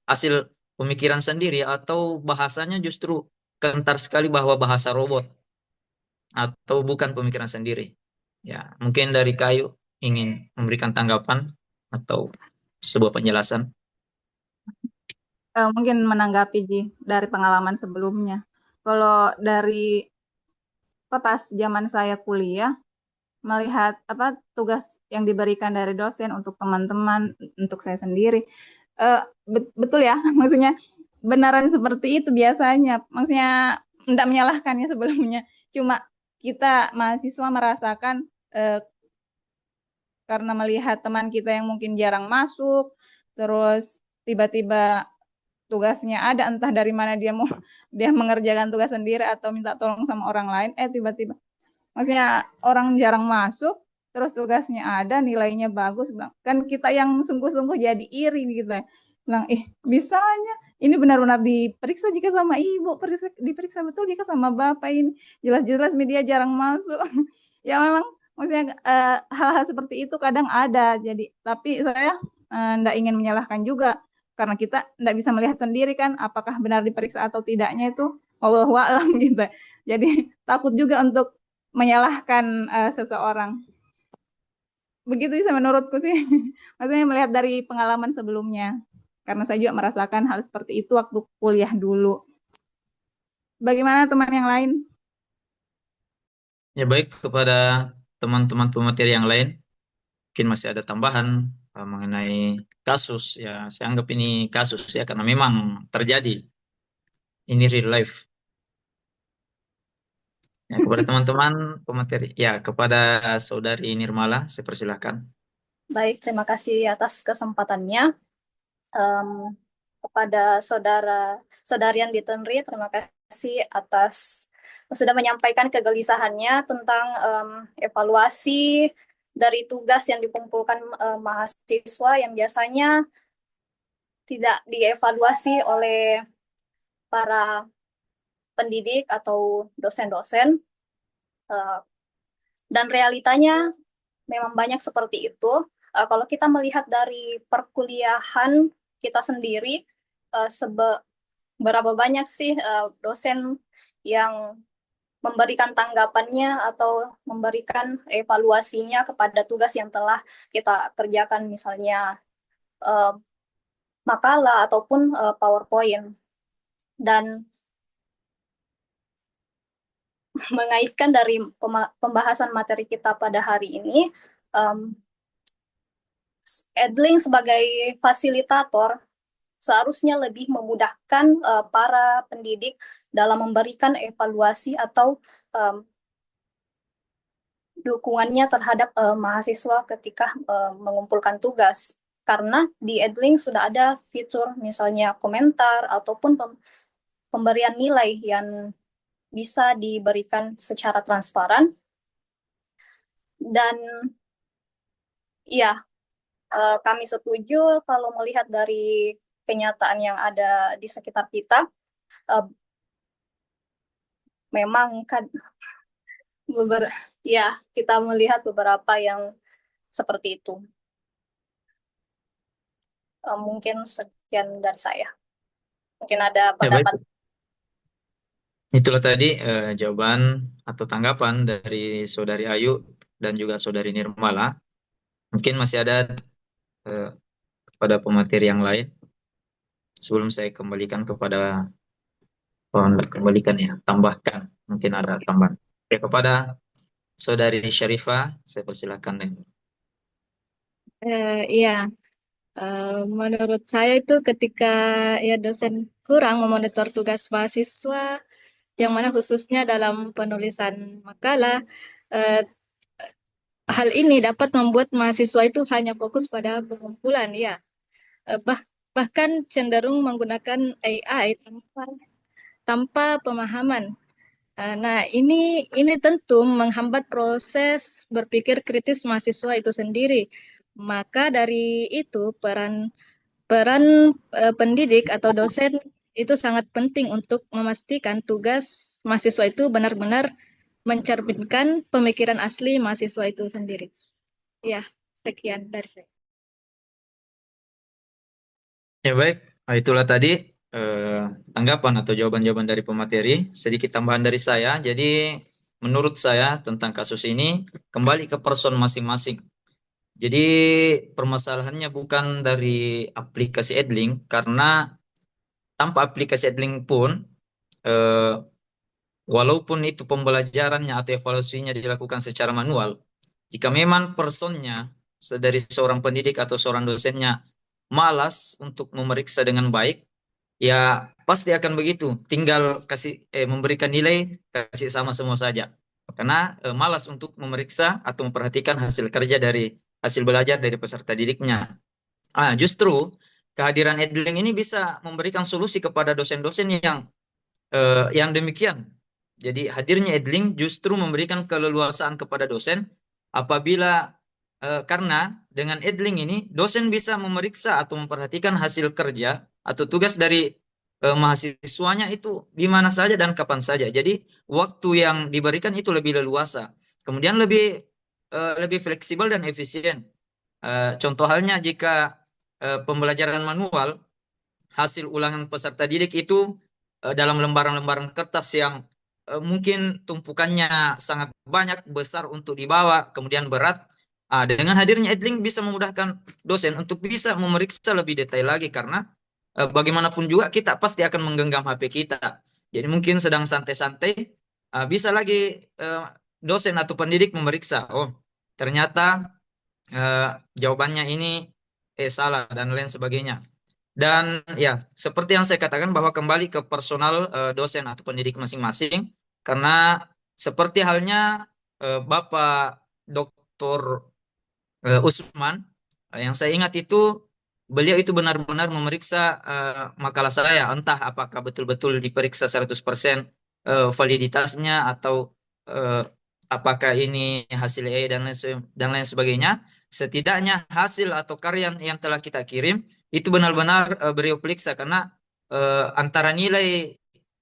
hasil pemikiran sendiri atau bahasanya justru kentar sekali bahwa bahasa robot atau bukan pemikiran sendiri. Ya, mungkin dari Kayu ingin memberikan tanggapan atau sebuah penjelasan. mungkin menanggapi Ji dari pengalaman sebelumnya. Kalau dari apa pas zaman saya kuliah melihat apa tugas yang diberikan dari dosen untuk teman-teman, untuk saya sendiri, betul ya, maksudnya benaran seperti itu biasanya. Maksudnya tidak menyalahkannya sebelumnya, cuma kita mahasiswa merasakan karena melihat teman kita yang mungkin jarang masuk, terus tiba-tiba tugasnya ada entah dari mana dia mau dia mengerjakan tugas sendiri atau minta tolong sama orang lain, tiba-tiba maksudnya orang jarang masuk terus tugasnya ada nilainya bagus, bilang kan kita yang sungguh-sungguh jadi iri kita bilang bisanya ini benar-benar diperiksa jika sama ibu, diperiksa betul jika sama bapak, ini jelas-jelas media jarang masuk. Ya memang maksudnya hal-hal seperti itu kadang ada, jadi tapi saya enggak ingin menyalahkan juga karena kita enggak bisa melihat sendiri kan apakah benar diperiksa atau tidaknya, itu wallahu a'lam gitu. Jadi takut juga untuk menyalahkan seseorang. Begitu sih menurutku sih. Maksudnya melihat dari pengalaman sebelumnya. Karena saya juga merasakan hal seperti itu waktu kuliah dulu. Bagaimana teman yang lain? Ya baik kepada teman-teman pemateri yang lain, mungkin masih ada tambahan mengenai kasus ya. Saya anggap ini kasus ya karena memang terjadi. Ini real life. Ya, kepada teman-teman pemateri, ya kepada Saudari Nirmala, saya persilahkan. Baik, terima kasih atas kesempatannya. Em, Kepada saudari yang Tenri, terima kasih atas sudah menyampaikan kegelisahannya tentang evaluasi dari tugas yang dikumpulkan mahasiswa yang biasanya tidak dievaluasi oleh para pendidik atau dosen-dosen. Eh, dan realitanya memang banyak seperti itu. Kalau kita melihat dari perkuliahan kita sendiri, berapa banyak sih dosen yang memberikan tanggapannya atau memberikan evaluasinya kepada tugas yang telah kita kerjakan, misalnya uh, makalah ataupun PowerPoint. Dan mengaitkan dari pembahasan materi kita pada hari ini, um, Edling sebagai fasilitator seharusnya lebih memudahkan para pendidik dalam memberikan evaluasi atau dukungannya terhadap mahasiswa ketika mengumpulkan tugas. Karena di Edling sudah ada fitur misalnya komentar ataupun pemberian nilai yang bisa diberikan secara transparan. Dan ya, kami setuju kalau melihat dari kenyataan yang ada di sekitar kita, memang kan ya, kita melihat beberapa yang seperti itu. Mungkin sekian dari saya. Mungkin ada Ya, baik. pendapat. Itulah tadi jawaban atau tanggapan dari Saudari Ayu dan juga Saudari Nirmala. Mungkin masih ada kepada pemateri yang lain. Sebelum saya kembalikan kepada kembalikan ya, tambahkan. Mungkin ada tambahan. Ya, kepada Saudari Syarifah, saya persilahkan. Iya, menurut saya itu ketika ya dosen kurang memonitor tugas mahasiswa, yang mana khususnya dalam penulisan makalah, eh, hal ini dapat membuat mahasiswa itu hanya fokus pada pengumpulan, ya. Bahkan cenderung menggunakan AI tanpa pemahaman. Nah, ini tentu menghambat proses berpikir kritis mahasiswa itu sendiri. Maka dari itu peran peran pendidik atau dosen itu sangat penting untuk memastikan tugas mahasiswa itu benar-benar mencerminkan pemikiran asli mahasiswa itu sendiri. Ya, sekian dari saya. Ya, baik. Nah, itulah tadi tanggapan atau jawaban-jawaban dari pemateri. Sedikit tambahan dari saya. Jadi menurut saya tentang kasus ini kembali ke person masing-masing. Jadi permasalahannya bukan dari aplikasi Edling, karena tanpa aplikasi Edling pun eh, walaupun itu pembelajarannya atau evaluasinya dilakukan secara manual, jika memang personnya dari seorang pendidik atau seorang dosennya malas untuk memeriksa dengan baik, ya pasti akan begitu. Tinggal kasih memberikan nilai, kasih sama semua saja. Karena malas untuk memeriksa atau memperhatikan hasil kerja dari hasil belajar dari peserta didiknya. Justru kehadiran Edling ini bisa memberikan solusi kepada dosen-dosen yang demikian. Jadi hadirnya Edling justru memberikan keleluasaan kepada dosen apabila karena dengan Edling ini dosen bisa memeriksa atau memperhatikan hasil kerja atau tugas dari mahasiswanya itu di mana saja dan kapan saja. Jadi waktu yang diberikan itu lebih leluasa. Kemudian lebih fleksibel dan efisien. Contoh halnya jika pembelajaran manual, hasil ulangan peserta didik itu dalam lembaran-lembaran kertas yang mungkin tumpukannya sangat banyak, besar untuk dibawa, kemudian berat. Dengan hadirnya Edling bisa memudahkan dosen untuk bisa memeriksa lebih detail lagi, karena bagaimanapun juga kita pasti akan menggenggam HP kita. Jadi mungkin sedang santai-santai, bisa lagi dosen atau pendidik memeriksa. Oh, ternyata jawabannya ini salah dan lain sebagainya. Dan ya, seperti yang saya katakan bahwa kembali ke personal dosen atau pendidik masing-masing, karena Seperti halnya Bapak Dr. Usman, yang saya ingat itu beliau itu benar-benar memeriksa makalah saya, entah apakah betul-betul diperiksa 100% validitasnya atau eh, apakah ini hasil AI dan lain sebagainya. Setidaknya hasil atau karya yang telah kita kirim itu benar-benar beliau periksa, karena antara nilai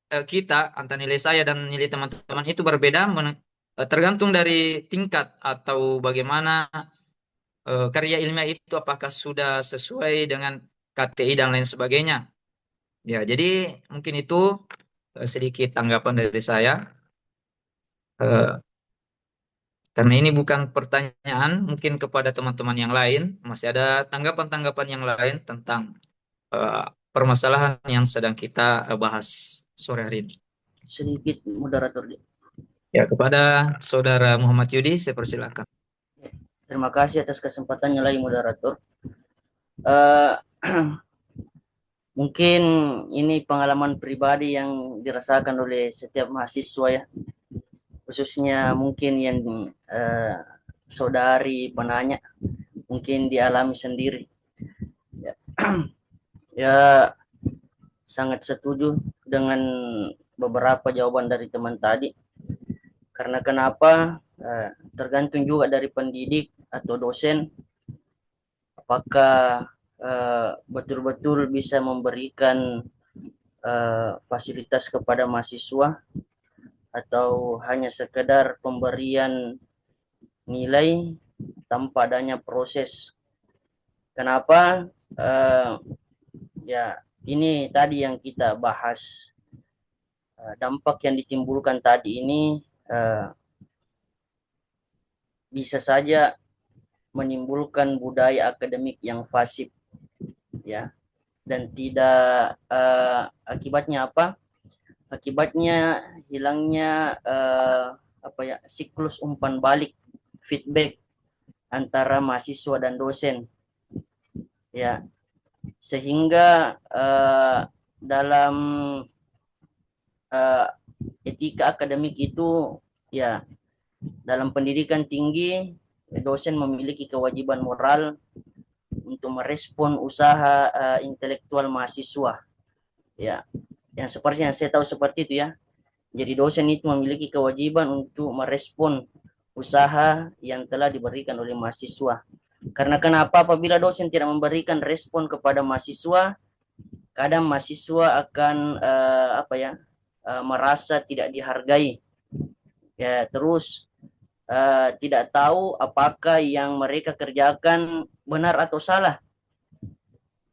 kita, antara nilai saya dan nilai teman-teman itu berbeda, tergantung dari tingkat atau bagaimana karya ilmiah itu, apakah sudah sesuai dengan KTI dan lain sebagainya. Ya, jadi mungkin itu sedikit tanggapan dari saya. Eh, karena ini bukan pertanyaan, mungkin kepada teman-teman yang lain masih ada tanggapan-tanggapan yang lain tentang eh, permasalahan yang sedang kita bahas sore hari ini. Sedikit moderator. Ya, kepada Saudara Muhammad Yudi, saya persilakan. Terima kasih atas kesempatannya lagi moderator. Uh, Mungkin ini pengalaman pribadi yang dirasakan oleh setiap mahasiswa ya, khususnya mungkin yang saudari penanya mungkin dialami sendiri. Ya, ya sangat setuju dengan beberapa jawaban dari teman tadi. Karena kenapa? Tergantung juga dari pendidik atau dosen, apakah betul-betul bisa memberikan fasilitas kepada mahasiswa atau hanya sekedar pemberian nilai tanpa adanya proses. Kenapa? Ya ini tadi yang kita bahas, dampak yang ditimbulkan tadi ini bisa saja menimbulkan budaya akademik yang fasik ya, dan tidak akibatnya apa? Akibatnya hilangnya siklus umpan balik feedback antara mahasiswa dan dosen ya, sehingga dalam etika akademik itu ya, dalam pendidikan tinggi dosen memiliki kewajiban moral untuk merespon usaha intelektual mahasiswa ya, yang seperti yang saya tahu seperti itu ya. Jadi dosen itu memiliki kewajiban untuk merespon usaha yang telah diberikan oleh mahasiswa. Karena kenapa? Apabila dosen tidak memberikan respon kepada mahasiswa, kadang mahasiswa akan merasa tidak dihargai ya, terus tidak tahu apakah yang mereka kerjakan benar atau salah.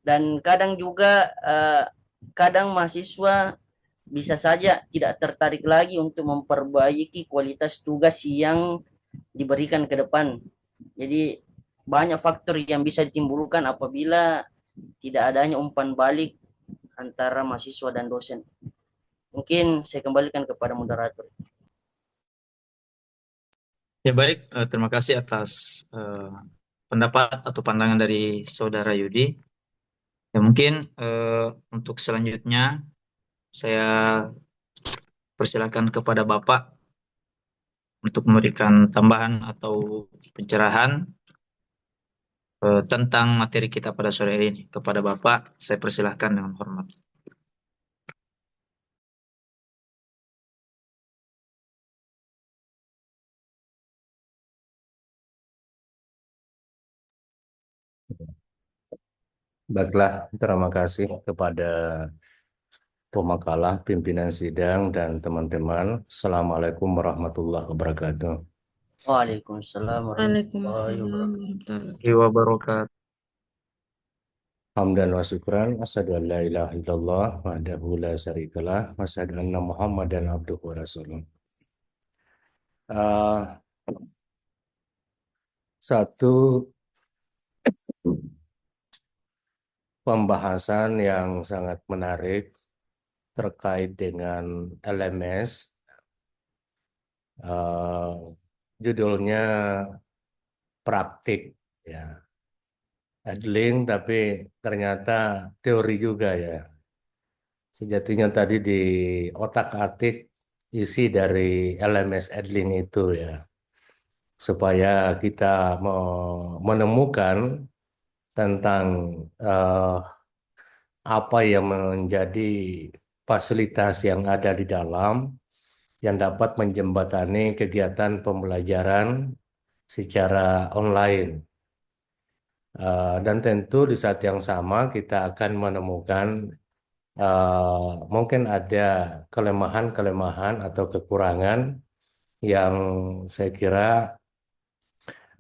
Dan kadang juga kadang mahasiswa bisa saja tidak tertarik lagi untuk memperbaiki kualitas tugas yang diberikan ke depan. Jadi banyak faktor yang bisa ditimbulkan apabila tidak adanya umpan balik antara mahasiswa dan dosen. Mungkin saya kembalikan kepada moderator. Ya baik, terima kasih atas pendapat atau pandangan dari Saudara Yudi. Ya mungkin untuk selanjutnya saya persilakan kepada Bapak untuk memberikan tambahan atau pencerahan tentang materi kita pada sore hari ini. Kepada Bapak, saya persilahkan dengan hormat. Baiklah, terima kasih kepada pemakalah, pimpinan sidang, dan teman-teman. Assalamualaikum warahmatullahi wabarakatuh. Waalaikumsalam warahmatullahi wabarakatuh. Wabarakatuh. Hamdan wa syukran, asyhadu an la ilaha illallah wahdahu la syarikalah, wa asyhadu anna Muhammadan abduhu wa rasuluh. Satu pembahasan yang sangat menarik terkait dengan LMS. Judulnya praktik ya, handling, tapi ternyata teori juga ya. Sejatinya tadi di otak-atik isi dari LMS Edlink itu ya, supaya kita menemukan tentang eh, apa yang menjadi fasilitas yang ada di dalam yang dapat menjembatani kegiatan pembelajaran secara online. Dan tentu di saat yang sama kita akan menemukan mungkin ada kelemahan-kelemahan atau kekurangan yang saya kira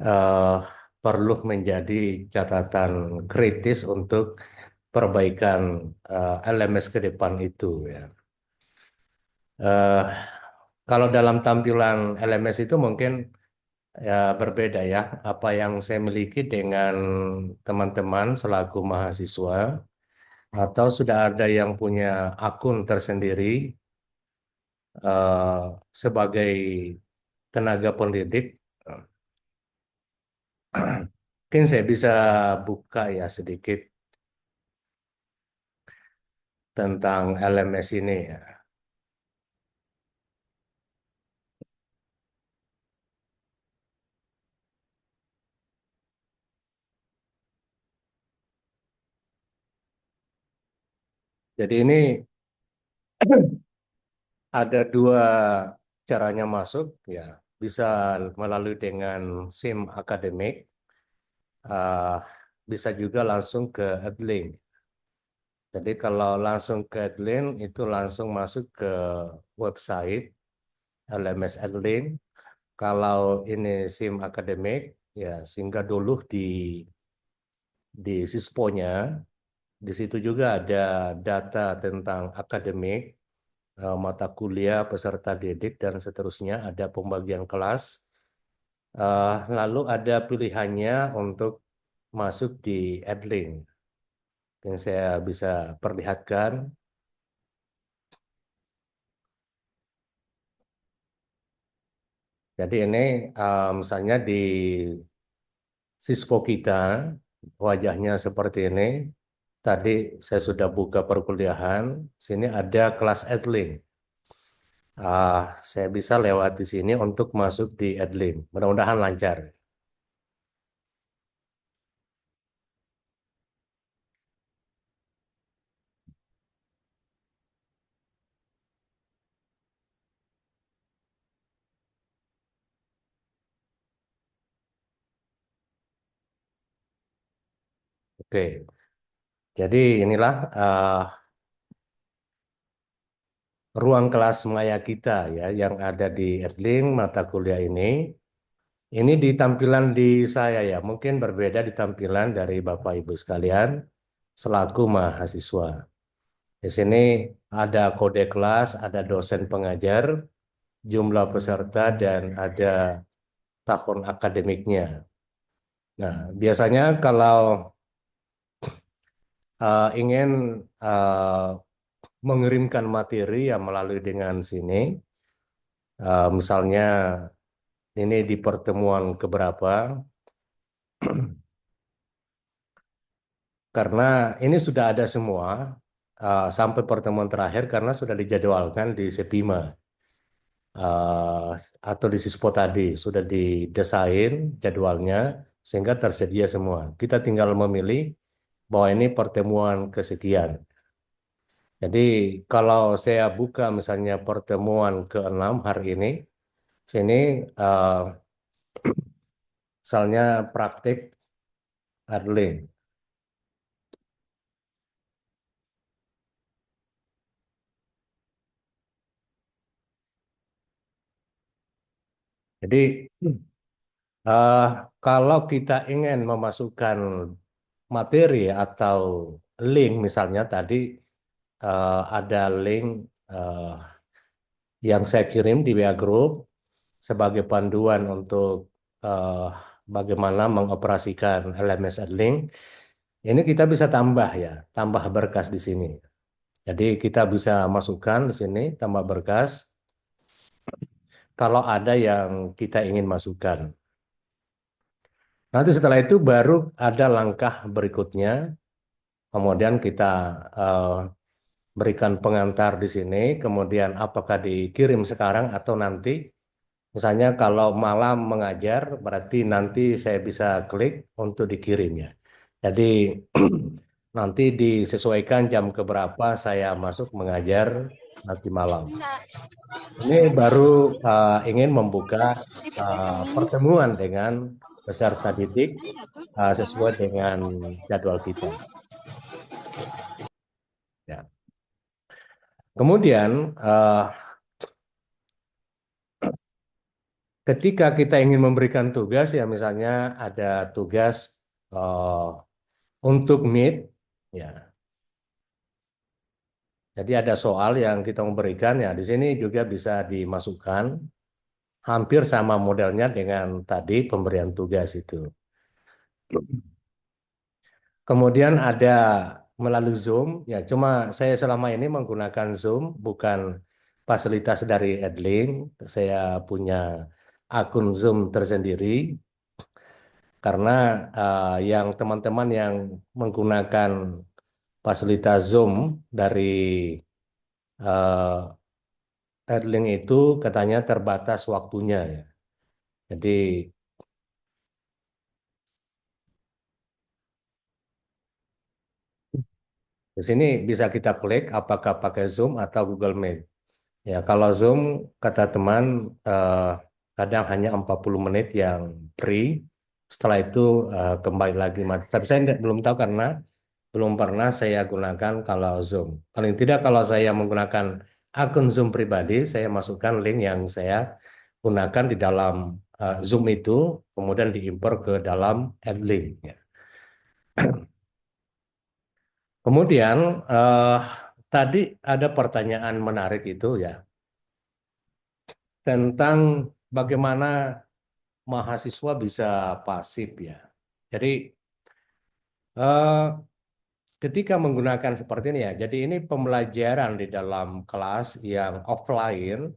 eh, perlu menjadi catatan kritis untuk perbaikan LMS ke depan itu ya. Eh, Kalau dalam tampilan LMS itu mungkin ya berbeda ya. Apa yang saya miliki dengan teman-teman selaku mahasiswa atau sudah ada yang punya akun tersendiri eh, sebagai tenaga pendidik. Mungkin saya bisa buka ya sedikit tentang LMS ini ya. Jadi ini ada dua caranya masuk ya. Bisa melalui dengan SIM akademik, eh, bisa juga langsung ke Adlink. Jadi kalau langsung ke Adlink itu langsung masuk ke website LMS Adlink. Kalau ini SIM akademik ya singgah dulu di Sisponya. Di situ juga ada data tentang akademik, mata kuliah, peserta didik, dan seterusnya. Ada pembagian kelas. Lalu ada pilihannya untuk masuk di Edlink. Yang saya bisa perlihatkan. Jadi ini misalnya di Sispo kita, wajahnya seperti ini. Tadi saya sudah buka perkuliahan. Sini ada kelas Edlink. Saya bisa lewat di sini untuk masuk di Edlink. Mudah-mudahan lancar. Oke, jadi inilah ruang kelas maya kita ya yang ada di Edlink mata kuliah ini. Ini di tampilan di saya ya, mungkin berbeda di tampilan dari Bapak Ibu sekalian selaku mahasiswa. Di sini ada kode kelas, ada dosen pengajar, jumlah peserta, dan ada tahun akademiknya. Nah, biasanya kalau ingin mengirimkan materi yang melalui dengan sini, misalnya ini di pertemuan keberapa, karena ini sudah ada semua sampai pertemuan terakhir karena sudah dijadwalkan di Sepima eh, atau di Sispo tadi sudah didesain jadwalnya sehingga tersedia semua. Kita tinggal memilih bahwa ini pertemuan kesekian. Jadi kalau saya buka misalnya pertemuan ke-6 hari ini, sini eh, misalnya praktik Adlin. Jadi eh, kalau kita ingin memasukkan materi atau link misalnya tadi ada link eh, yang saya kirim di WA Group sebagai panduan untuk eh, bagaimana mengoperasikan LMS Adlink. Ini kita bisa tambah ya, tambah berkas di sini. Jadi kita bisa masukkan di sini tambah berkas kalau ada yang kita ingin masukkan. Nanti setelah itu baru ada langkah berikutnya. Kemudian kita eh, berikan pengantar di sini, kemudian apakah dikirim sekarang atau nanti. Misalnya kalau malam mengajar, berarti nanti saya bisa klik untuk dikirim ya. Jadi nanti disesuaikan jam keberapa saya masuk mengajar nanti malam. Ini baru ingin membuka pertemuan dengan peserta didik sesuai dengan jadwal kita. Ya. Kemudian ketika kita ingin memberikan tugas ya misalnya ada tugas untuk meet ya. Jadi ada soal yang kita memberikan ya di sini juga bisa dimasukkan hampir sama modelnya dengan tadi pemberian tugas itu. Kemudian ada melalui Zoom ya cuma saya selama ini menggunakan Zoom bukan fasilitas dari Edlink. Saya punya akun Zoom tersendiri karena yang teman-teman yang menggunakan fasilitas Zoom dari Edlink itu katanya terbatas waktunya ya. Jadi di sini bisa kita klik apakah pakai Zoom atau Google Meet. Ya, kalau Zoom kata teman kadang hanya 40 menit yang free. Setelah itu kembali lagi mati. Tapi saya belum tahu karena belum pernah saya gunakan kalau Zoom. Paling tidak kalau saya menggunakan akun Zoom pribadi, saya masukkan link yang saya gunakan di dalam Zoom itu, kemudian diimpor ke dalam AdLink. Ya. Kemudian tadi ada pertanyaan menarik itu ya tentang bagaimana mahasiswa bisa pasif ya. Jadi eh, ketika menggunakan seperti ini ya, jadi ini pembelajaran di dalam kelas yang offline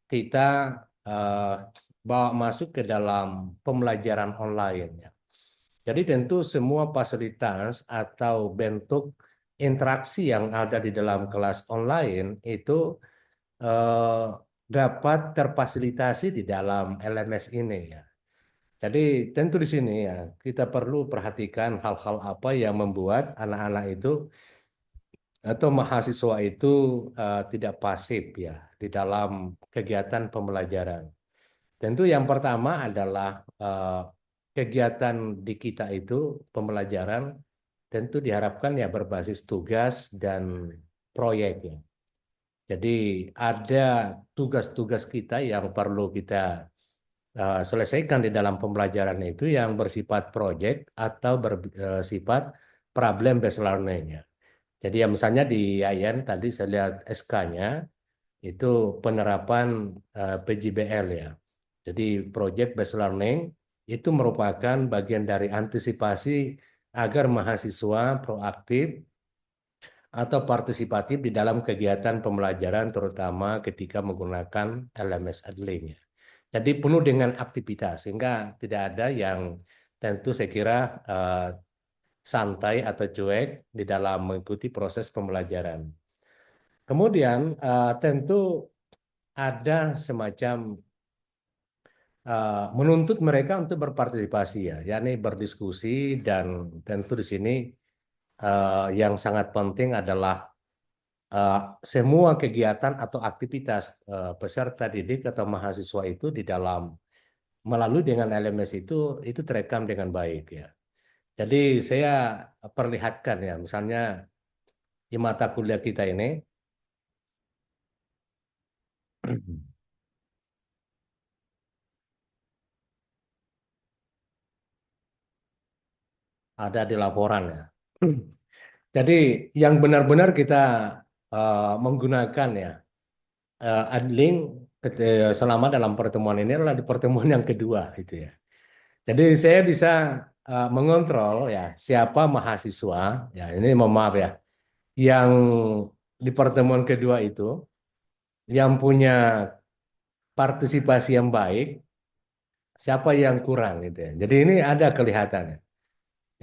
kita eh, bawa masuk ke dalam pembelajaran online ya. Jadi tentu semua fasilitas atau bentuk interaksi yang ada di dalam kelas online itu eh, dapat terfasilitasi di dalam LMS ini ya. Jadi tentu di sini ya kita perlu perhatikan hal-hal apa yang membuat anak-anak itu atau mahasiswa itu tidak pasif ya di dalam kegiatan pembelajaran. Tentu yang pertama adalah kegiatan di kita itu pembelajaran tentu diharapkan ya berbasis tugas dan proyek ya. Jadi ada tugas-tugas kita yang perlu kita selesaikan di dalam pembelajaran itu yang bersifat proyek atau bersifat problem based learning ya. Jadi ya misalnya di IAIN tadi saya lihat SK-nya itu penerapan PJBL ya. Jadi project based learning itu merupakan bagian dari antisipasi agar mahasiswa proaktif atau partisipatif di dalam kegiatan pembelajaran terutama ketika menggunakan LMS Edlink ya. Jadi penuh dengan aktivitas sehingga tidak ada yang tentu saya kira santai atau cuek di dalam mengikuti proses pembelajaran. Kemudian tentu ada semacam menuntut mereka untuk berpartisipasi ya, yakni berdiskusi dan tentu di sini yang sangat penting adalah semua kegiatan atau aktivitas peserta didik atau mahasiswa itu di dalam melalui dengan LMS itu terekam dengan baik ya. Jadi saya perlihatkan ya, misalnya di mata kuliah kita ini ada di laporan ya. Jadi yang benar-benar kita menggunakan ya Adlink selama dalam pertemuan ini adalah di pertemuan yang kedua itu ya. Jadi saya bisa mengontrol ya siapa mahasiswa ya ini mohon maaf ya yang di pertemuan kedua itu yang punya partisipasi yang baik, siapa yang kurang gitu ya. Jadi ini ada kelihatannya.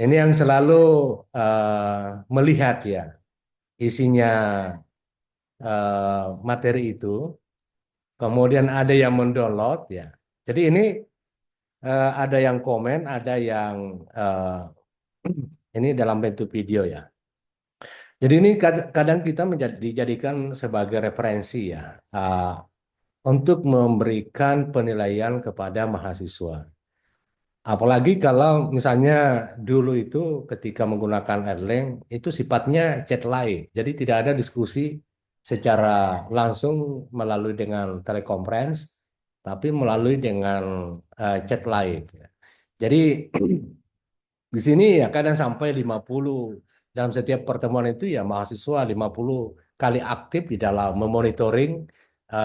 Ini yang selalu melihat ya isinya materi itu, kemudian ada yang mendownload ya. Jadi ini ada yang komen, ada yang ini dalam bentuk video ya. Jadi ini kadang kita dijadikan sebagai referensi ya, untuk memberikan penilaian kepada mahasiswa. Apalagi kalau misalnya dulu itu ketika menggunakan Erlang itu sifatnya chat live, jadi tidak ada diskusi secara langsung melalui dengan telekonferensi, tapi melalui dengan chat live. Jadi di sini ya kadang sampai 50 dalam setiap pertemuan itu ya mahasiswa 50 kali aktif di dalam memonitoring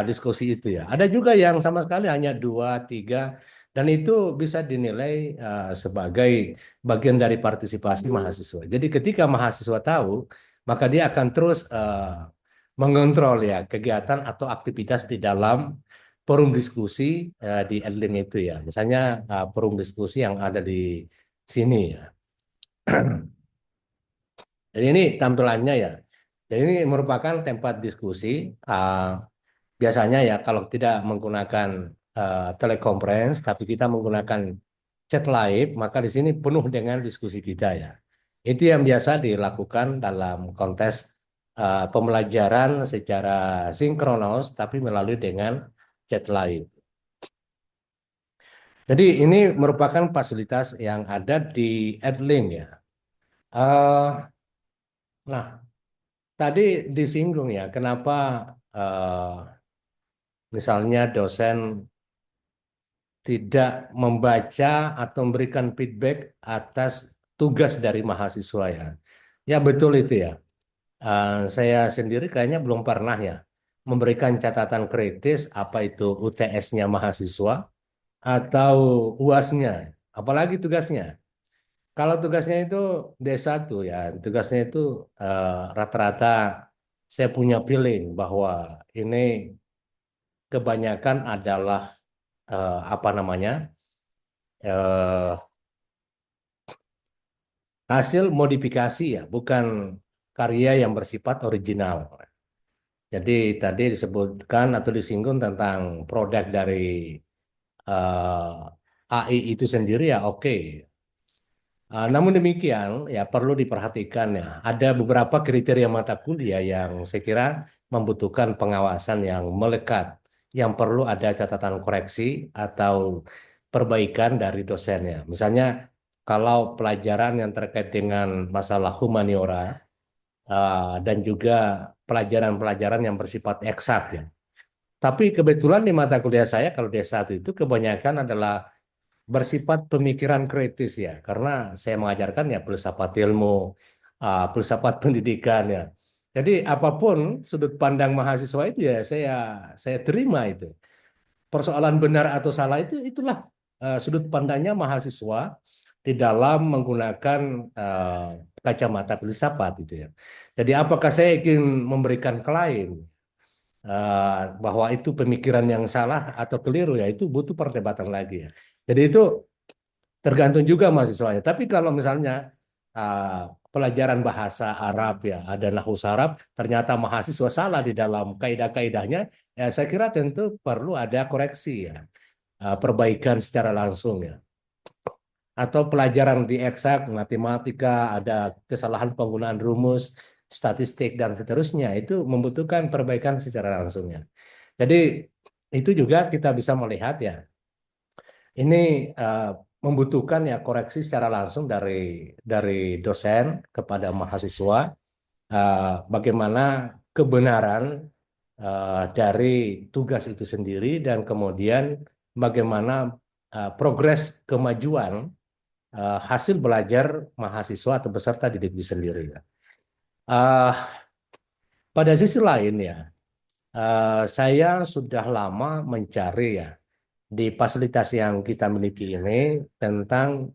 diskusi itu ya. Ada juga yang sama sekali hanya 2, 3 dan itu bisa dinilai sebagai bagian dari partisipasi mahasiswa. Jadi ketika mahasiswa tahu, maka dia akan terus mengontrol ya kegiatan atau aktivitas di dalam forum diskusi di Erlang itu ya. Misalnya forum diskusi yang ada di sini ya. Jadi ini tampilannya ya. Jadi ini merupakan tempat diskusi. Biasanya ya kalau tidak menggunakan telekonferensi, tapi kita menggunakan chat live, maka di sini penuh dengan diskusi kita ya. Itu yang biasa dilakukan dalam konteks pembelajaran secara sinkronos, tapi melalui dengan chat live. Jadi ini merupakan fasilitas yang ada di Erlang ya. Nah, tadi disinggung ya, kenapa misalnya dosen tidak membaca atau memberikan feedback atas tugas dari mahasiswa ya. Ya betul itu ya. Saya sendiri kayaknya belum pernah ya memberikan catatan kritis apa itu UTS-nya mahasiswa atau UAS-nya, apalagi tugasnya. Kalau tugasnya itu D1 ya, tugasnya itu rata-rata saya punya feeling bahwa ini kebanyakan adalah apa namanya hasil modifikasi ya, bukan karya yang bersifat original. Jadi tadi disebutkan atau disinggung tentang produk dari AI itu sendiri ya oke. Namun demikian ya perlu diperhatikan ya ada beberapa kriteria mata kuliah yang saya kira membutuhkan pengawasan yang melekat, yang perlu ada catatan koreksi atau perbaikan dari dosennya. Misalnya kalau pelajaran yang terkait dengan masalah humaniora dan juga pelajaran-pelajaran yang bersifat eksak ya. Tapi kebetulan di mata kuliah saya kalau D1 itu kebanyakan adalah bersifat pemikiran kritis ya, karena saya mengajarkan ya filsafat ilmu, filsafat pendidikan ya. Jadi apapun sudut pandang mahasiswa itu ya saya terima itu. Persoalan benar atau salah itu itulah sudut pandangnya mahasiswa di dalam menggunakan kacamata filsafat itu ya. Jadi apakah saya ingin memberikan klaim bahwa itu pemikiran yang salah atau keliru ya itu butuh perdebatan lagi ya. Jadi itu tergantung juga mahasiswanya. Tapi kalau misalnya pelajaran bahasa Arab ya, ada nahwu Arab, ternyata mahasiswa salah di dalam kaidah-kaidahnya, ya saya kira tentu perlu ada koreksi ya, perbaikan secara langsung ya. Atau pelajaran di eksak, matematika, ada kesalahan penggunaan rumus, statistik dan seterusnya, itu membutuhkan perbaikan secara langsung ya. Jadi itu juga kita bisa melihat ya, ini membutuhkan ya koreksi secara langsung dari dosen kepada mahasiswa, bagaimana kebenaran dari tugas itu sendiri dan kemudian bagaimana progres kemajuan hasil belajar mahasiswa atau peserta didik itu sendiri. Pada sisi lain ya, saya sudah lama mencari ya di fasilitas yang kita miliki ini tentang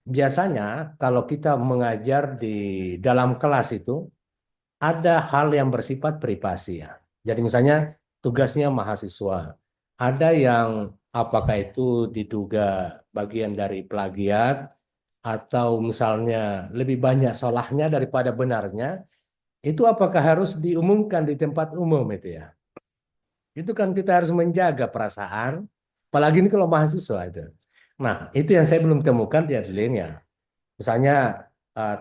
biasanya kalau kita mengajar di dalam kelas itu ada hal yang bersifat privasi ya. Jadi misalnya tugasnya mahasiswa, ada yang apakah itu diduga bagian dari plagiat atau misalnya lebih banyak salahnya daripada benarnya, itu apakah harus diumumkan di tempat umum itu ya? Itu kan kita harus menjaga perasaan, apalagi ini kalau mahasiswa itu. Nah, itu yang saya belum temukan di Adeline ya. Misalnya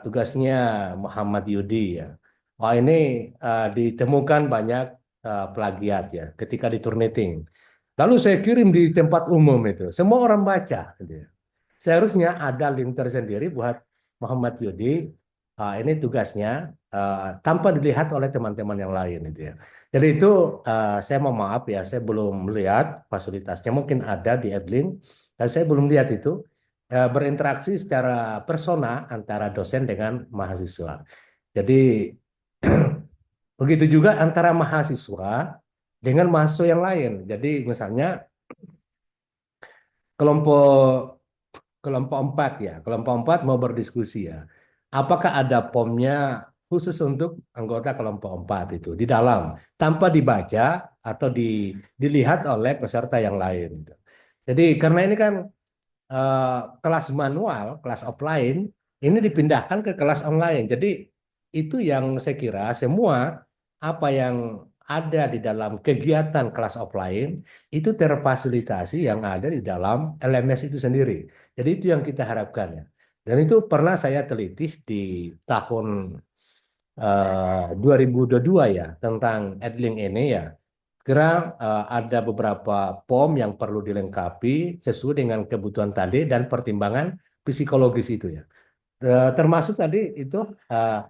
tugasnya Muhammad Yudi ya. Wah ini ditemukan banyak plagiat ya ketika di Turnitin. Lalu saya kirim di tempat umum itu, semua orang baca. Gitu ya. Seharusnya ada link tersendiri buat Muhammad Yudi. Ini tugasnya tanpa dilihat oleh teman-teman yang lain itu ya. Jadi itu saya mau maaf ya, saya belum melihat fasilitasnya. Mungkin ada di Edlink, dan saya belum lihat itu berinteraksi secara persona antara dosen dengan mahasiswa. Jadi begitu juga antara mahasiswa dengan mahasiswa yang lain. Jadi misalnya kelompok kelompok 4 ya, kelompok 4 mau berdiskusi ya. Apakah ada pomnya khusus untuk anggota kelompok 4 itu di dalam tanpa dibaca atau dilihat oleh peserta yang lain gitu. Jadi karena ini kan kelas manual, kelas offline ini dipindahkan ke kelas online. Jadi itu yang saya kira semua apa yang ada di dalam kegiatan kelas offline itu terfasilitasi yang ada di dalam LMS itu sendiri. Jadi itu yang kita harapkan ya. Dan itu pernah saya teliti di tahun 2022 ya tentang Edlink ini ya. Kira ada beberapa POM yang perlu dilengkapi sesuai dengan kebutuhan tadi dan pertimbangan psikologis itu ya. Termasuk tadi itu eh,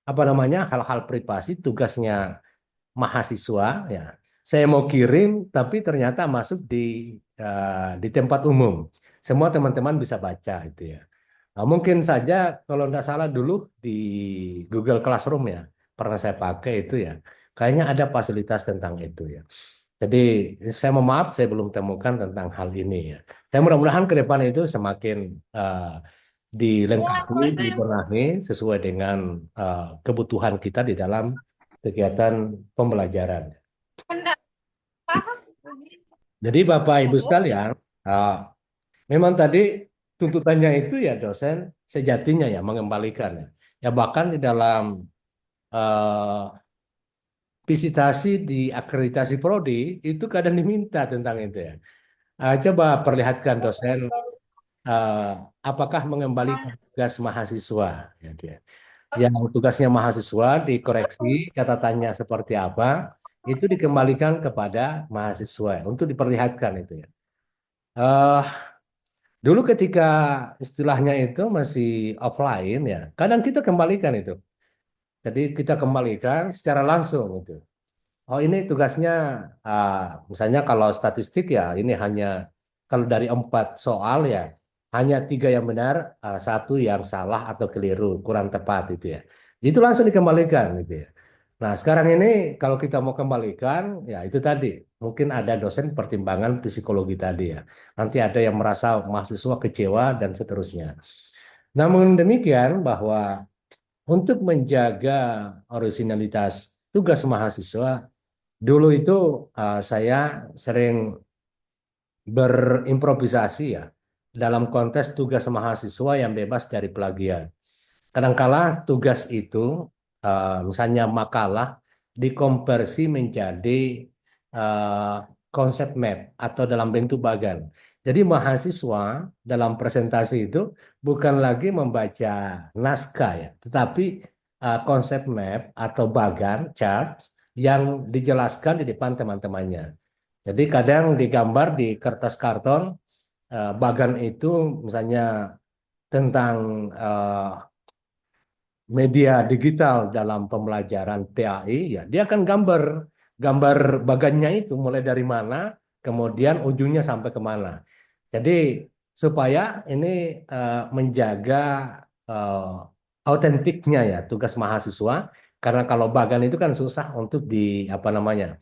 apa namanya hal-hal privasi tugasnya mahasiswa ya. Saya mau kirim tapi ternyata masuk di tempat umum. Semua teman-teman bisa baca itu ya. Nah, mungkin saja kalau tidak salah dulu di Google Classroom ya pernah saya pakai itu ya. Kayaknya ada fasilitas tentang itu ya. Jadi saya mohon maaf saya belum temukan tentang hal ini ya. Dan mudah-mudahan ke depan itu semakin dilengkapi, dibenahi sesuai dengan kebutuhan kita di dalam kegiatan pembelajaran. Jadi Bapak Ibu sekalian, memang tadi tuntutannya itu ya dosen sejatinya ya mengembalikan ya. Ya bahkan di dalam eh, visitasi di akreditasi prodi itu kadang diminta tentang itu ya. Coba perlihatkan dosen eh, apakah mengembalikan tugas mahasiswa ya dia. Yang tugasnya mahasiswa dikoreksi catatannya seperti apa itu dikembalikan kepada mahasiswa untuk diperlihatkan itu ya. Eh, Dulu ketika istilahnya itu masih offline ya, kadang kita kembalikan itu. Jadi kita kembalikan secara langsung itu. Oh ini tugasnya, ah, misalnya kalau statistik ya ini hanya kalau dari 4 soal ya hanya 3 yang benar, satu yang salah atau keliru, kurang tepat itu ya. Itu langsung dikembalikan gitu ya. Nah sekarang ini kalau kita mau kembalikan ya itu tadi mungkin ada dosen pertimbangan psikologi tadi ya. Nanti ada yang merasa mahasiswa kecewa dan seterusnya. Namun demikian bahwa untuk menjaga orisinalitas tugas mahasiswa dulu itu saya sering berimprovisasi ya dalam konteks tugas mahasiswa yang bebas dari plagiat. Kadangkala tugas itu misalnya makalah dikonversi menjadi eh, konsep map atau dalam bentuk bagan. Jadi mahasiswa dalam presentasi itu bukan lagi membaca naskah ya, tetapi konsep map atau bagan chart yang dijelaskan di depan teman-temannya. Jadi kadang digambar di kertas karton bagan itu misalnya tentang media digital dalam pembelajaran PAI ya dia akan gambar gambar bagannya itu mulai dari mana kemudian ujungnya sampai kemana. Jadi supaya ini menjaga autentiknya ya tugas mahasiswa karena kalau bagan itu kan susah untuk di apa namanya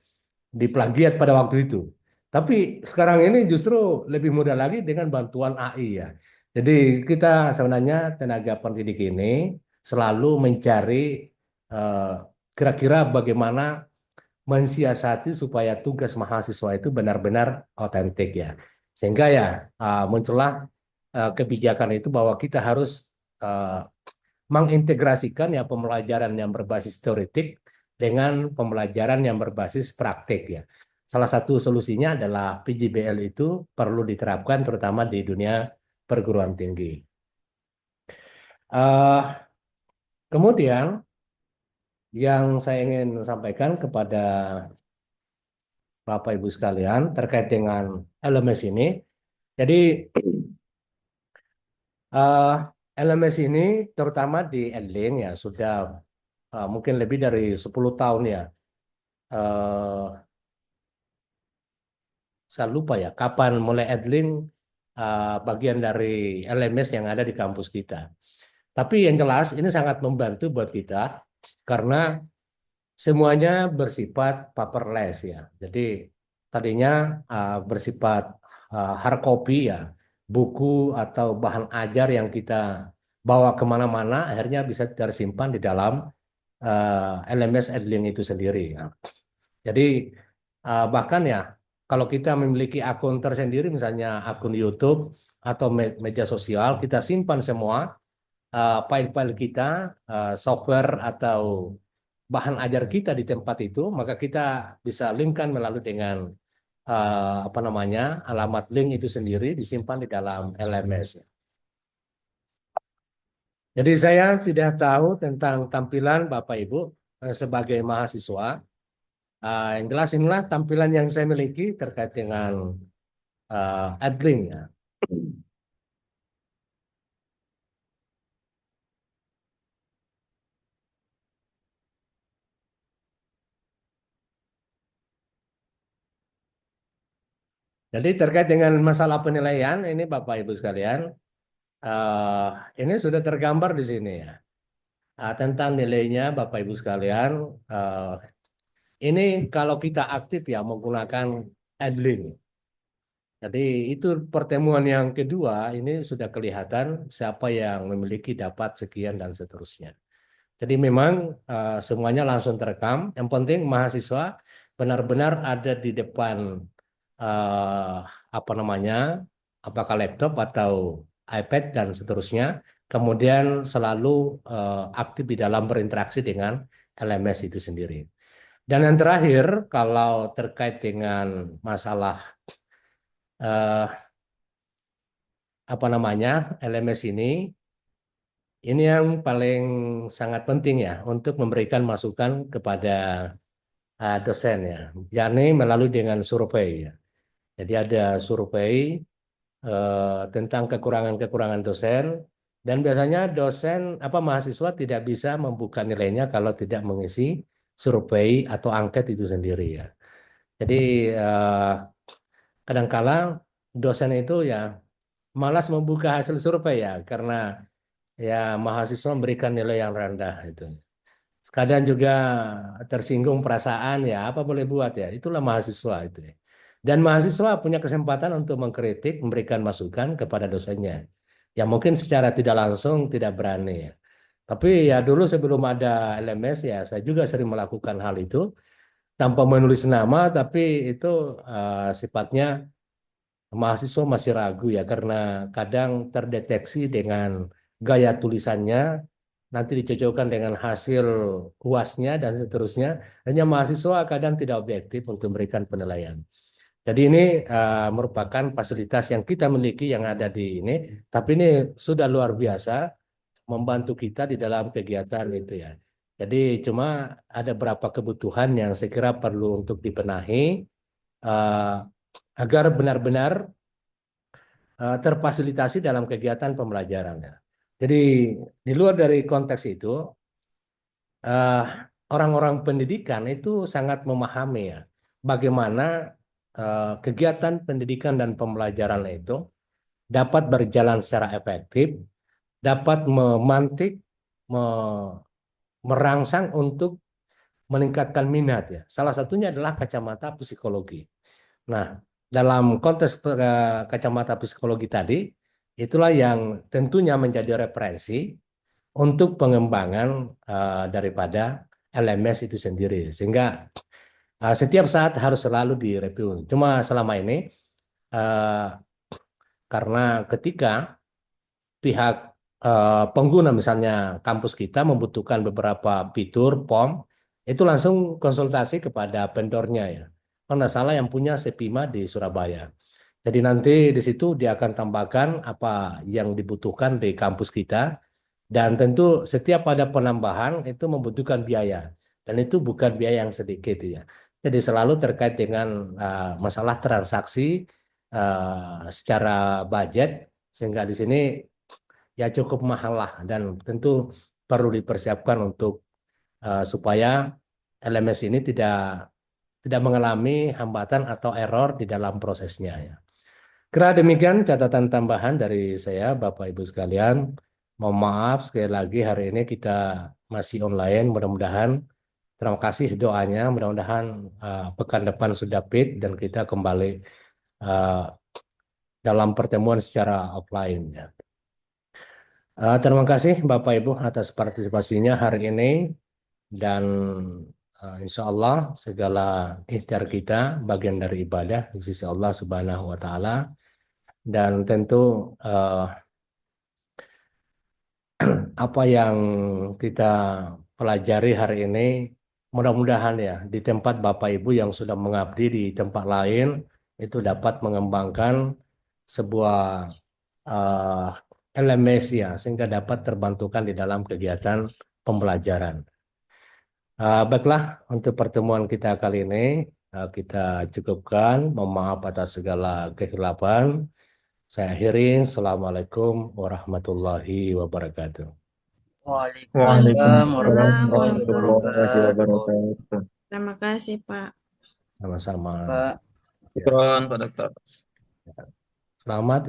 diplagiat pada waktu itu. Tapi sekarang ini justru lebih mudah lagi dengan bantuan AI ya. Jadi kita sebenarnya tenaga pendidik ini selalu mencari eh, kira-kira bagaimana mensiasati supaya tugas mahasiswa itu benar-benar otentik ya. Sehingga ya muncullah kebijakan itu bahwa kita harus eh, mengintegrasikan ya pembelajaran yang berbasis teoretik dengan pembelajaran yang berbasis praktik ya. Salah satu solusinya adalah PJBL itu perlu diterapkan terutama di dunia perguruan tinggi. Kemudian yang saya ingin sampaikan kepada Bapak Ibu sekalian terkait dengan LMS ini. Jadi eh, LMS ini terutama di Edling ya sudah mungkin lebih dari 10 tahun ya. Eh, saya lupa ya kapan mulai Edling bagian dari LMS yang ada di kampus kita. Tapi yang jelas ini sangat membantu buat kita karena semuanya bersifat paperless ya. Jadi tadinya bersifat hard copy ya, buku atau bahan ajar yang kita bawa kemana-mana akhirnya bisa tersimpan di dalam LMS Edling itu sendiri ya. Jadi bahkan ya kalau kita memiliki akun tersendiri misalnya akun YouTube atau media sosial kita simpan semua file-file kita, software atau bahan ajar kita di tempat itu, maka kita bisa linkkan melalui dengan apa namanya alamat link itu sendiri disimpan di dalam LMS. Jadi saya tidak tahu tentang tampilan Bapak Ibu sebagai mahasiswa. Yang jelas inilah tampilan yang saya miliki terkait dengan Adlink ya. Jadi terkait dengan masalah penilaian ini Bapak Ibu sekalian, eh, ini sudah tergambar di sini ya. Tentang nilainya Bapak Ibu sekalian, ini kalau kita aktif ya menggunakan Adlink. Jadi itu pertemuan yang kedua ini sudah kelihatan siapa yang memiliki dapat sekian dan seterusnya. Jadi memang semuanya langsung terekam. Yang penting mahasiswa benar-benar ada di depan eh, apa namanya, apakah laptop atau iPad dan seterusnya. Kemudian selalu aktif di dalam berinteraksi dengan LMS itu sendiri. Dan yang terakhir, kalau terkait dengan masalah eh, apa namanya LMS ini yang paling sangat penting ya untuk memberikan masukan kepada dosen ya, yakni melalui dengan survei ya. Jadi ada survei tentang kekurangan-kekurangan dosen dan biasanya dosen apa mahasiswa tidak bisa membuka nilainya kalau tidak mengisi survei atau angket itu sendiri ya. Jadi eh, kadangkala dosen itu ya malas membuka hasil survei ya karena ya mahasiswa memberikan nilai yang rendah itu. Kadang juga tersinggung perasaan ya apa boleh buat ya itulah mahasiswa itu ya. Dan mahasiswa punya kesempatan untuk mengkritik, memberikan masukan kepada dosennya. Ya mungkin secara tidak langsung tidak berani ya. Tapi ya dulu sebelum ada LMS ya saya juga sering melakukan hal itu tanpa menulis nama tapi itu sifatnya mahasiswa masih ragu ya karena kadang terdeteksi dengan gaya tulisannya nanti dicocokkan dengan hasil UASnya dan seterusnya hanya mahasiswa kadang tidak objektif untuk memberikan penilaian. Jadi ini merupakan fasilitas yang kita miliki yang ada di ini tapi ini sudah luar biasa membantu kita di dalam kegiatan itu ya. Jadi cuma ada beberapa kebutuhan yang saya kira perlu untuk dibenahi eh, agar benar-benar terfasilitasi dalam kegiatan pembelajarannya. Jadi di luar dari konteks itu, eh, orang-orang pendidikan itu sangat memahami ya bagaimana kegiatan pendidikan dan pembelajaran itu dapat berjalan secara efektif, dapat memantik, merangsang untuk meningkatkan minat ya. Salah satunya adalah kacamata psikologi. Nah, dalam konteks kacamata psikologi tadi, itulah yang tentunya menjadi referensi untuk pengembangan daripada LMS itu sendiri. Sehingga setiap saat harus selalu direview. Cuma selama ini, uh, karena ketika pihak pengguna misalnya kampus kita membutuhkan beberapa fitur POM, itu langsung konsultasi kepada vendornya ya. Kalau nggak salah yang punya Sepima di Surabaya. Jadi nanti di situ dia akan tambahkan apa yang dibutuhkan di kampus kita dan tentu setiap ada penambahan itu membutuhkan biaya dan itu bukan biaya yang sedikit ya. Jadi selalu terkait dengan masalah transaksi secara budget sehingga di sini ya cukup mahal lah dan tentu perlu dipersiapkan untuk supaya LMS ini tidak mengalami hambatan atau error di dalam prosesnya ya. Kira demikian catatan tambahan dari saya, Bapak Ibu sekalian. Mohon maaf sekali lagi hari ini kita masih online. Mudah-mudahan terima kasih doanya. Mudah-mudahan pekan depan sudah fit dan kita kembali dalam pertemuan secara offline. Ya. Terima kasih Bapak Ibu atas partisipasinya hari ini dan insya Allah segala ikhtiar kita bagian dari ibadah di sisi Allah Subhanahu Wa Taala. Dan tentu apa yang kita pelajari hari ini mudah-mudahan ya di tempat Bapak Ibu yang sudah mengabdi di tempat lain itu dapat mengembangkan sebuah LMS ya sehingga dapat terbantukan di dalam kegiatan pembelajaran. Baiklah untuk pertemuan kita kali ini kita cukupkan. Mohon maaf atas segala kekhilafan. Saya akhiri. Assalamualaikum warahmatullahi wabarakatuh. Waalaikumsalam Waalaikumsalam warahmatullahi warahmatullahi wabarakatuh. wabarakatuh. Terima kasih, Pak. Sama-sama. Pak. Ya. Syukron, Pak Dokter. Selamat.